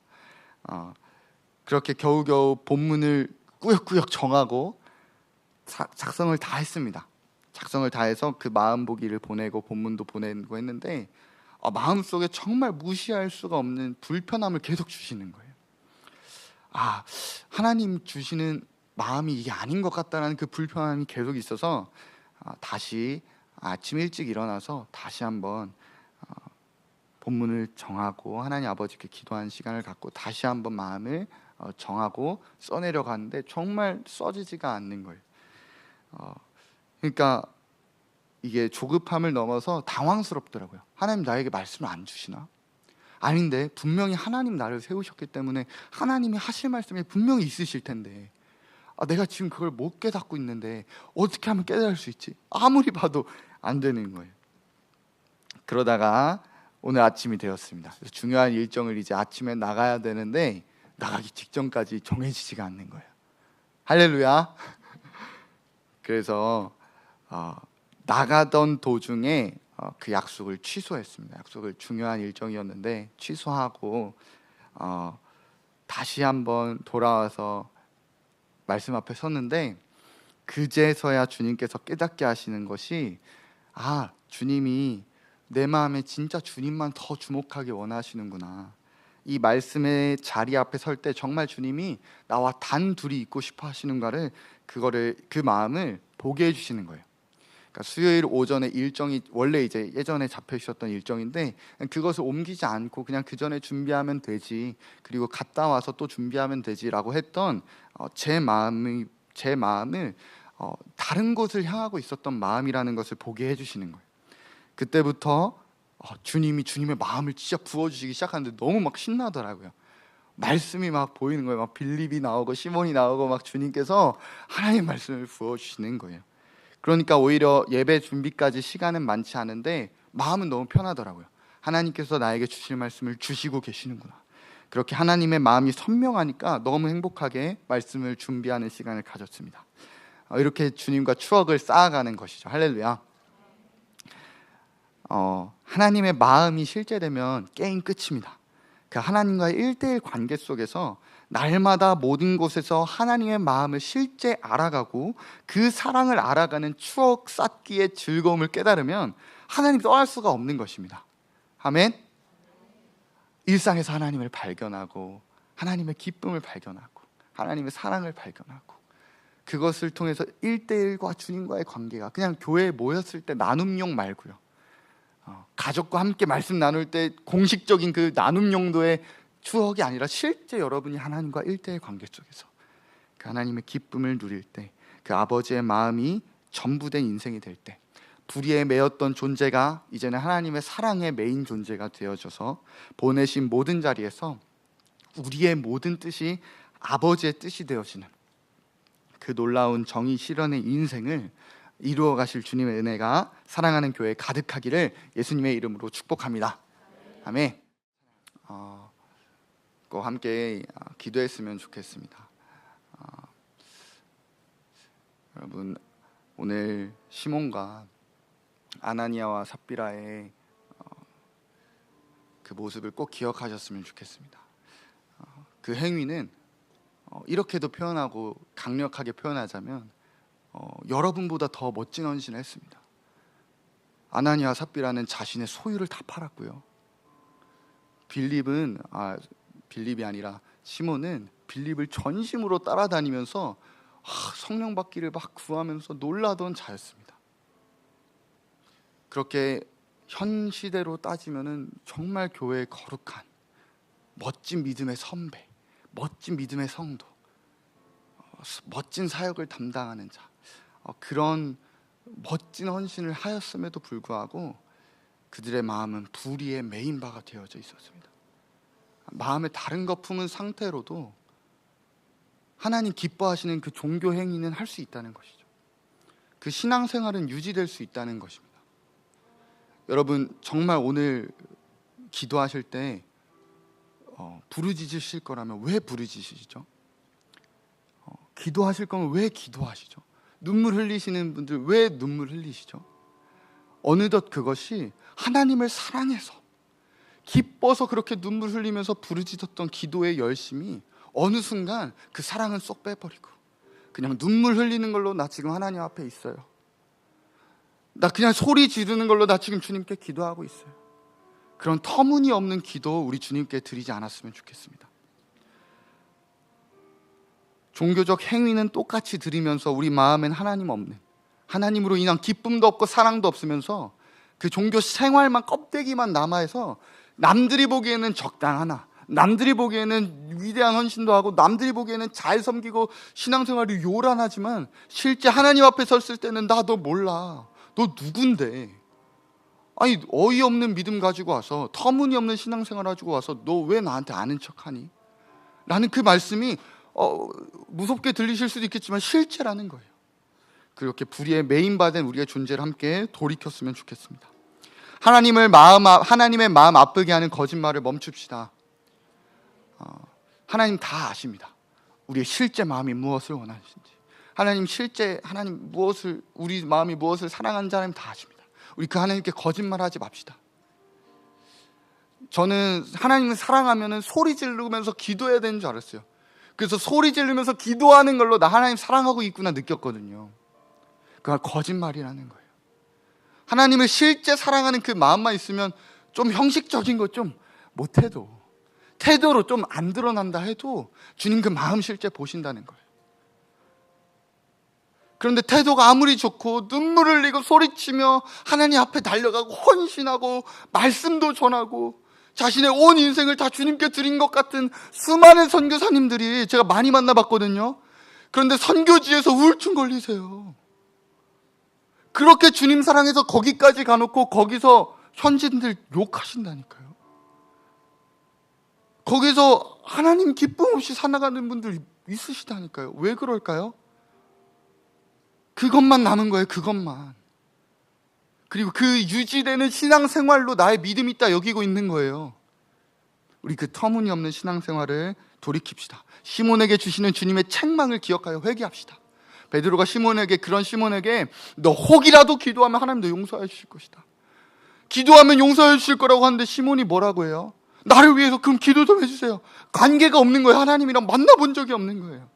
그렇게 겨우겨우 본문을 꾸역꾸역 정하고 작성을 다 했습니다. 작성을 다 해서 그 마음 보기를 보내고 본문도 보내고 했는데 마음속에 정말 무시할 수가 없는 불편함을 계속 주시는 거예요. 하나님 주시는 마음이 이게 아닌 것 같다는 그 불편함이 계속 있어서 다시 아침 일찍 일어나서 다시 한번 본문을 정하고 하나님 아버지께 기도하는 시간을 갖고 다시 한번 마음을 정하고 써내려 가는데 정말 써지지가 않는 거예요. 그러니까 이게 조급함을 넘어서 당황스럽더라고요. 하나님 나에게 말씀을 안 주시나? 아닌데 분명히 하나님 나를 세우셨기 때문에 하나님이 하실 말씀이 분명히 있으실 텐데 내가 지금 그걸 못 깨닫고 있는데 어떻게 하면 깨달을 수 있지? 아무리 봐도 안 되는 거예요. 그러다가 오늘 아침이 되었습니다. 그래서 중요한 일정을 이제 아침에 나가야 되는데 나가기 직전까지 정해지지가 않는 거예요. 할렐루야. 그래서 나가던 도중에 그 약속을 취소했습니다. 약속을 중요한 일정이었는데 취소하고 다시 한번 돌아와서 말씀 앞에 섰는데 그제서야 주님께서 깨닫게 하시는 것이 주님이 내 마음에 진짜 주님만 더 주목하기 원하시는구나. 이 말씀의 자리 앞에 설 때 정말 주님이 나와 단둘이 있고 싶어 하시는가를 그 마음을 보게 해주시는 거예요. 그러니까 수요일 오전에 일정이 원래 이제 예전에 잡혀 있었던 일정인데 그것을 옮기지 않고 그냥 그 전에 준비하면 되지, 그리고 갔다 와서 또 준비하면 되지라고 했던 제 마음을 다른 곳을 향하고 있었던 마음이라는 것을 보게 해주시는 거예요. 그때부터 주님의 마음을 진짜 부어주시기 시작하는데 너무 막 신나더라고요. 말씀이 막 보이는 거예요. 막 빌립이 나오고 시몬이 나오고 막 주님께서 하나님의 말씀을 부어주시는 거예요. 그러니까 오히려 예배 준비까지 시간은 많지 않은데 마음은 너무 편하더라고요. 하나님께서 나에게 주실 말씀을 주시고 계시는구나. 그렇게 하나님의 마음이 선명하니까 너무 행복하게 말씀을 준비하는 시간을 가졌습니다. 이렇게 주님과 추억을 쌓아가는 것이죠. 할렐루야. 하나님의 마음이 실제되면 게임 끝입니다. 그 하나님과의 1대1 관계 속에서 날마다 모든 곳에서 하나님의 마음을 실제 알아가고 그 사랑을 알아가는 추억 쌓기의 즐거움을 깨달으면 하나님 떠날 수가 없는 것입니다. 아멘. 일상에서 하나님을 발견하고 하나님의 기쁨을 발견하고 하나님의 사랑을 발견하고 그것을 통해서 1대1과 주님과의 관계가 그냥 교회에 모였을 때 나눔용 말고요, 가족과 함께 말씀 나눌 때 공식적인 그 나눔 용도의 추억이 아니라 실제 여러분이 하나님과 1대1 관계 속에서 그 하나님의 기쁨을 누릴 때, 그 아버지의 마음이 전부된 인생이 될 때, 불의에 매였던 존재가 이제는 하나님의 사랑의 메인 존재가 되어져서 보내신 모든 자리에서 우리의 모든 뜻이 아버지의 뜻이 되어지는 그 놀라운 정의 실현의 인생을 이루어 가실 주님의 은혜가 사랑하는 교회에 가득하기를 예수님의 이름으로 축복합니다. 아멘. 꼭 함께 기도했으면 좋겠습니다. 여러분, 오늘 시몬과 아나니아와 삽비라의 그 모습을 꼭 기억하셨으면 좋겠습니다. 그 행위는 이렇게도 표현하고 강력하게 표현하자면 여러분보다 더 멋진 헌신을 했습니다. 아나니아와 삽비라는 자신의 소유를 다 팔았고요. 빌립이 아니라 시몬은 빌립을 전심으로 따라다니면서 성령 받기를 막 구하면서 놀라던 자였습니다. 그렇게 현 시대로 따지면은 정말 교회의 거룩한 멋진 믿음의 선배, 멋진 믿음의 성도, 멋진 사역을 담당하는 자, 그런 멋진 헌신을 하였음에도 불구하고 그들의 마음은 불의의 메인바가 되어져 있었습니다. 마음에 다른 것 품은 상태로도 하나님 기뻐하시는 그 종교 행위는 할 수 있다는 것이죠. 그 신앙생활은 유지될 수 있다는 것입니다. 여러분, 정말 오늘 기도하실 때 부르짖으실 거라면 왜 부르짖으시죠? 기도하실 거면 왜 기도하시죠? 눈물 흘리시는 분들 왜 눈물 흘리시죠? 어느덧 그것이 하나님을 사랑해서 기뻐서 그렇게 눈물 흘리면서 부르짖었던 기도의 열심이 어느 순간 그 사랑은 쏙 빼버리고 그냥 눈물 흘리는 걸로 나 지금 하나님 앞에 있어요. 나 그냥 소리 지르는 걸로 나 지금 주님께 기도하고 있어요. 그런 터무니없는 기도 우리 주님께 드리지 않았으면 좋겠습니다. 종교적 행위는 똑같이 드리면서 우리 마음엔 하나님 없는, 하나님으로 인한 기쁨도 없고 사랑도 없으면서 그 종교 생활만 껍데기만 남아서 남들이 보기에는 적당하나, 남들이 보기에는 위대한 헌신도 하고 남들이 보기에는 잘 섬기고 신앙생활이 요란하지만 실제 하나님 앞에 섰을 때는 나 너 몰라, 너 누군데, 아니 어이없는 믿음 가지고 와서 터무니없는 신앙생활 가지고 와서 너 왜 나한테 아는 척하니? 라는 그 말씀이 무섭게 들리실 수도 있겠지만 실제라는 거예요. 그렇게 불의의 메인바된 우리의 존재를 함께 돌이켰으면 좋겠습니다. 하나님의 마음 아프게 하는 거짓말을 멈춥시다. 하나님 다 아십니다. 우리의 실제 마음이 무엇을 원하시는지. 하나님 무엇을, 우리 마음이 무엇을 사랑하는지 하나님 다 아십니다. 우리 그 하나님께 거짓말하지 맙시다. 저는 하나님을 사랑하면 소리 지르면서 기도해야 되는 줄 알았어요. 그래서 소리 지르면서 기도하는 걸로 나 하나님 사랑하고 있구나 느꼈거든요. 그건 거짓말이라는 거예요. 하나님을 실제 사랑하는 그 마음만 있으면 좀 형식적인 것 좀 못해도, 태도로 좀 안 드러난다 해도 주님 그 마음 실제 보신다는 거예요. 그런데 태도가 아무리 좋고 눈물을 흘리고 소리치며 하나님 앞에 달려가고 헌신하고 말씀도 전하고 자신의 온 인생을 다 주님께 드린 것 같은 수많은 선교사님들이 제가 많이 만나봤거든요. 그런데 선교지에서 우울증 걸리세요. 그렇게 주님 사랑해서 거기까지 가놓고 거기서 현지인들 욕하신다니까요. 거기서 하나님 기쁨 없이 살아가는 분들 있으시다니까요. 왜 그럴까요? 그것만 남은 거예요. 그것만. 그리고 그 유지되는 신앙생활로 나의 믿음이 있다 여기고 있는 거예요. 우리 그 터무니없는 신앙생활을 돌이킵시다. 시몬에게 주시는 주님의 책망을 기억하여 회개합시다. 베드로가 그런 시몬에게 너 혹이라도 기도하면 하나님 너 용서해 주실 것이다. 기도하면 용서해 주실 거라고 하는데 시몬이 뭐라고 해요? 나를 위해서 그럼 기도 좀 해주세요. 관계가 없는 거예요. 하나님이랑 만나본 적이 없는 거예요.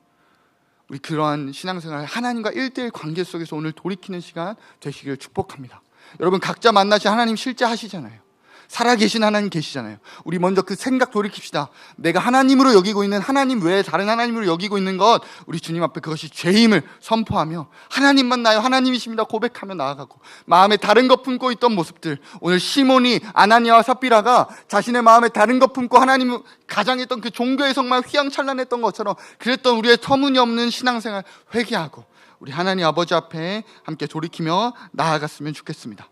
우리 그러한 신앙생활, 하나님과 1대1 관계 속에서 오늘 돌이키는 시간 되시기를 축복합니다. 여러분 각자 만나신 하나님 실제 하시잖아요. 살아계신 하나님 계시잖아요. 우리 먼저 그 생각 돌이킵시다. 내가 하나님으로 여기고 있는, 하나님 외에 다른 하나님으로 여기고 있는 것, 우리 주님 앞에 그것이 죄임을 선포하며 하나님만 나요, 하나님이십니다 고백하며 나아가고, 마음에 다른 것 품고 있던 모습들, 오늘 시몬이 아나니아와 삽비라가 자신의 마음에 다른 것 품고 하나님 가장했던 그 종교의 성만 휘황찬란했던 것처럼 그랬던 우리의 터무니없는 신앙생활 회개하고 우리 하나님 아버지 앞에 함께 돌이키며 나아갔으면 좋겠습니다.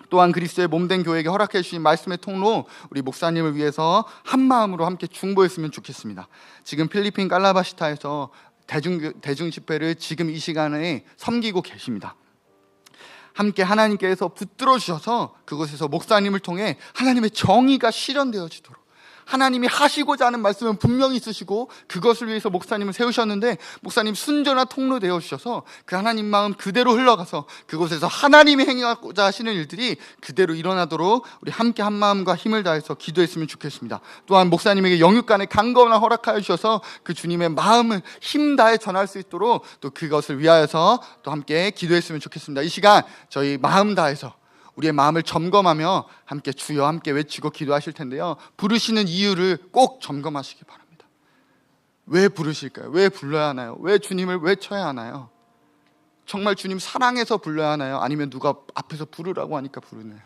또한 그리스도의 몸된 교회에게 허락해 주신 말씀의 통로 우리 목사님을 위해서 한 마음으로 함께 중보했으면 좋겠습니다. 지금 필리핀 깔라바시타에서 대중 집회를 지금 이 시간에 섬기고 계십니다. 함께 하나님께서 붙들어 주셔서 그곳에서 목사님을 통해 하나님의 정의가 실현되어지도록, 하나님이 하시고자 하는 말씀은 분명히 있으시고 그것을 위해서 목사님을 세우셨는데, 목사님 순전한 통로 되어 주셔서 그 하나님 마음 그대로 흘러가서 그곳에서 하나님이 행하고자 하시는 일들이 그대로 일어나도록 우리 함께 한 마음과 힘을 다해서 기도했으면 좋겠습니다. 또한 목사님에게 영육간의 강건을 허락하여 주셔서 그 주님의 마음을 힘 다해 전할 수 있도록 또 그것을 위하여서 또 함께 기도했으면 좋겠습니다. 이 시간 저희 마음 다해서 우리의 마음을 점검하며 함께 주여 함께 외치고 기도하실 텐데요, 부르시는 이유를 꼭 점검하시기 바랍니다. 왜 부르실까요? 왜 불러야 하나요? 왜 주님을 외쳐야 하나요? 정말 주님 사랑해서 불러야 하나요? 아니면 누가 앞에서 부르라고 하니까 부르나요?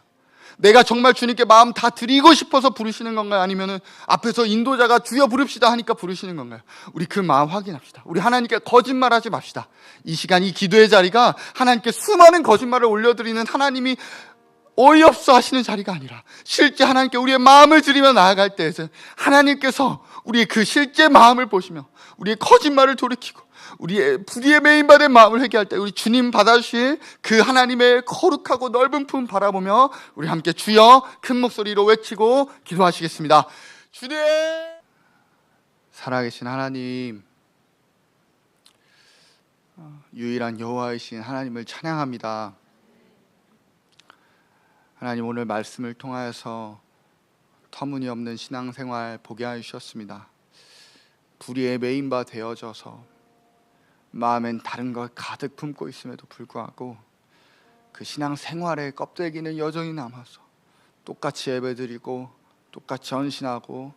내가 정말 주님께 마음 다 드리고 싶어서 부르시는 건가요? 아니면 앞에서 인도자가 주여 부릅시다 하니까 부르시는 건가요? 우리 그 마음 확인합시다. 우리 하나님께 거짓말하지 맙시다. 이 시간 이 기도의 자리가 하나님께 수많은 거짓말을 올려드리는 하나님이 어이없어 하시는 자리가 아니라 실제 하나님께 우리의 마음을 드리며 나아갈 때에서 하나님께서 우리의 그 실제 마음을 보시며 우리의 거짓말을 돌이키고 우리의 불의에 매인받은 마음을 회개할 때 우리 주님 받아주실 그 하나님의 거룩하고 넓은 품 바라보며 우리 함께 주여 큰 목소리로 외치고 기도하시겠습니다. 주님, 살아계신 하나님, 유일한 여호와이신 하나님을 찬양합니다. 하나님, 오늘 말씀을 통하여서 터무니없는 신앙생활 보게 하셨습니다. 불의에 메인바 되어져서 마음엔 다른 걸 가득 품고 있음에도 불구하고 그 신앙생활의 껍데기는 여전히 남아서 똑같이 예배드리고 똑같이 헌신하고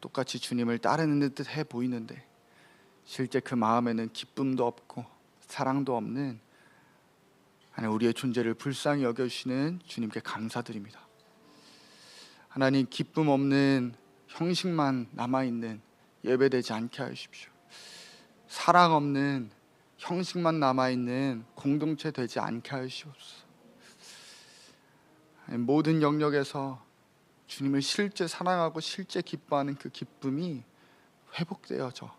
똑같이 주님을 따르는 듯 해 보이는데 실제 그 마음에는 기쁨도 없고 사랑도 없는 하나님, 우리의 존재를 불쌍히 여겨주시는 주님께 감사드립니다. 하나님, 기쁨 없는 형식만 남아있는 예배되지 않게 하십시오. 사랑 없는 형식만 남아있는 공동체 되지 않게 하시옵소서. 모든 영역에서 주님을 실제 사랑하고 실제 기뻐하는 그 기쁨이 회복되어져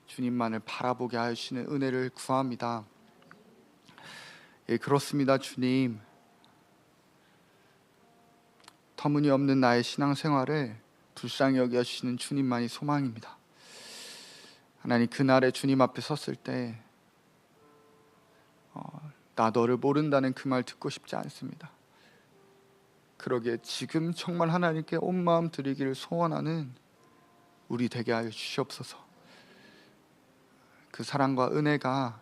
주님만을 바라보게 하시는 은혜를 구합니다. 예, 그렇습니다. 주님, 터무니없는 나의 신앙생활을 불쌍히 여겨주시는 주님만이 소망입니다. 하나님, 그날에 주님 앞에 섰을 때 나 너를 모른다는 그 말 듣고 싶지 않습니다. 그러기에 지금 정말 하나님께 온 마음 드리기를 소원하는 우리 되게 하여 주시옵소서. 그 사랑과 은혜가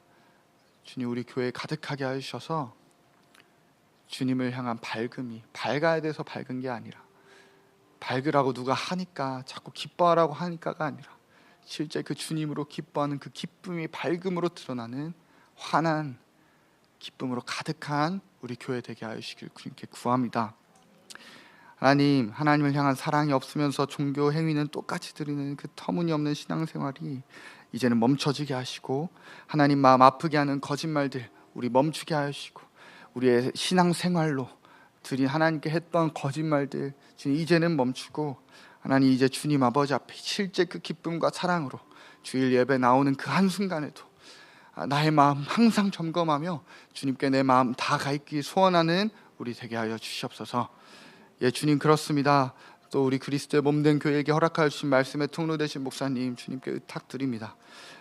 주님 우리 교회에 가득하게 하셔서 주님을 향한 밝음이, 밝아야 돼서 밝은 게 아니라 밝으라고 누가 하니까, 자꾸 기뻐하라고 하니까가 아니라 실제 그 주님으로 기뻐하는 그 기쁨이 밝음으로 드러나는 환한 기쁨으로 가득한 우리 교회 되게 하시길 주님께 구합니다. 하나님, 하나님을 향한 사랑이 없으면서 종교 행위는 똑같이 드리는 그 터무니없는 신앙생활이 이제는 멈춰지게 하시고, 하나님 마음 아프게 하는 거짓말들 우리 멈추게 하시고, 우리의 신앙생활로 드린 하나님께 했던 거짓말들 주님 이제는 멈추고, 하나님 이제 주님 아버지 앞에 실제 그 기쁨과 사랑으로 주일 예배 나오는 그 한순간에도 나의 마음 항상 점검하며 주님께 내 마음 다 가 있기 소원하는 우리 되게 하여 주시옵소서. 예, 주님, 그렇습니다. 또 우리 그리스도의 몸된 교회에게 허락하여 주신 말씀의 통로 되신 목사님 주님께 의탁드립니다.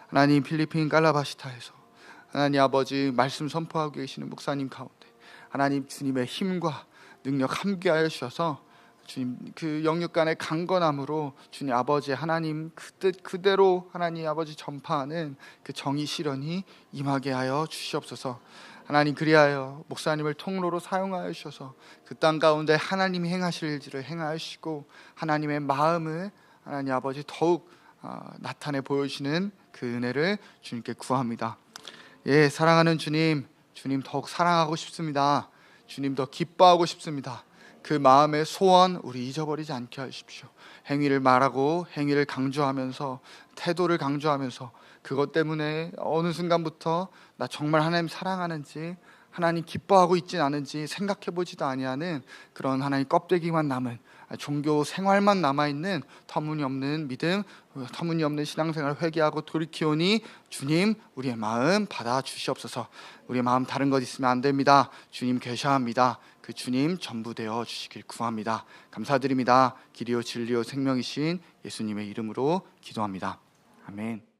하나님, 필리핀 깔라바시타에서 하나님 아버지 말씀 선포하고 계시는 목사님 가운데 하나님 주님의 힘과 능력 함께하여 주셔서 주님 그 영육간의 강건함으로 주님 아버지의 하나님 그 뜻 그대로 하나님 아버지 전파하는 그 정의 실현이 임하게 하여 주시옵소서. 하나님, 그리하여 목사님을 통로로 사용하여 주셔서 그 땅 가운데 하나님이 행하실 일들을 행하시고 하나님의 마음을 하나님 아버지 더욱 나타내 보여주시는 그 은혜를 주님께 구합니다. 예, 사랑하는 주님, 주님 더욱 사랑하고 싶습니다. 주님 더 기뻐하고 싶습니다. 그 마음의 소원 우리 잊어버리지 않게 하십시오. 행위를 말하고 행위를 강조하면서 태도를 강조하면서 그것 때문에 어느 순간부터 나 정말 하나님 사랑하는지 하나님 기뻐하고 있진 않은지 생각해보지도 아니하는 그런 하나님 껍데기만 남은 종교 생활만 남아있는 터무니없는 믿음, 터무니없는 신앙생활 회개하고 돌이키오니 주님 우리의 마음 받아주시옵소서. 우리의 마음 다른 것 있으면 안 됩니다. 주님 계셔야 합니다. 그 주님 전부 되어 주시길 구합니다. 감사드립니다. 길이요 진리요 생명이신 예수님의 이름으로 기도합니다. 아멘.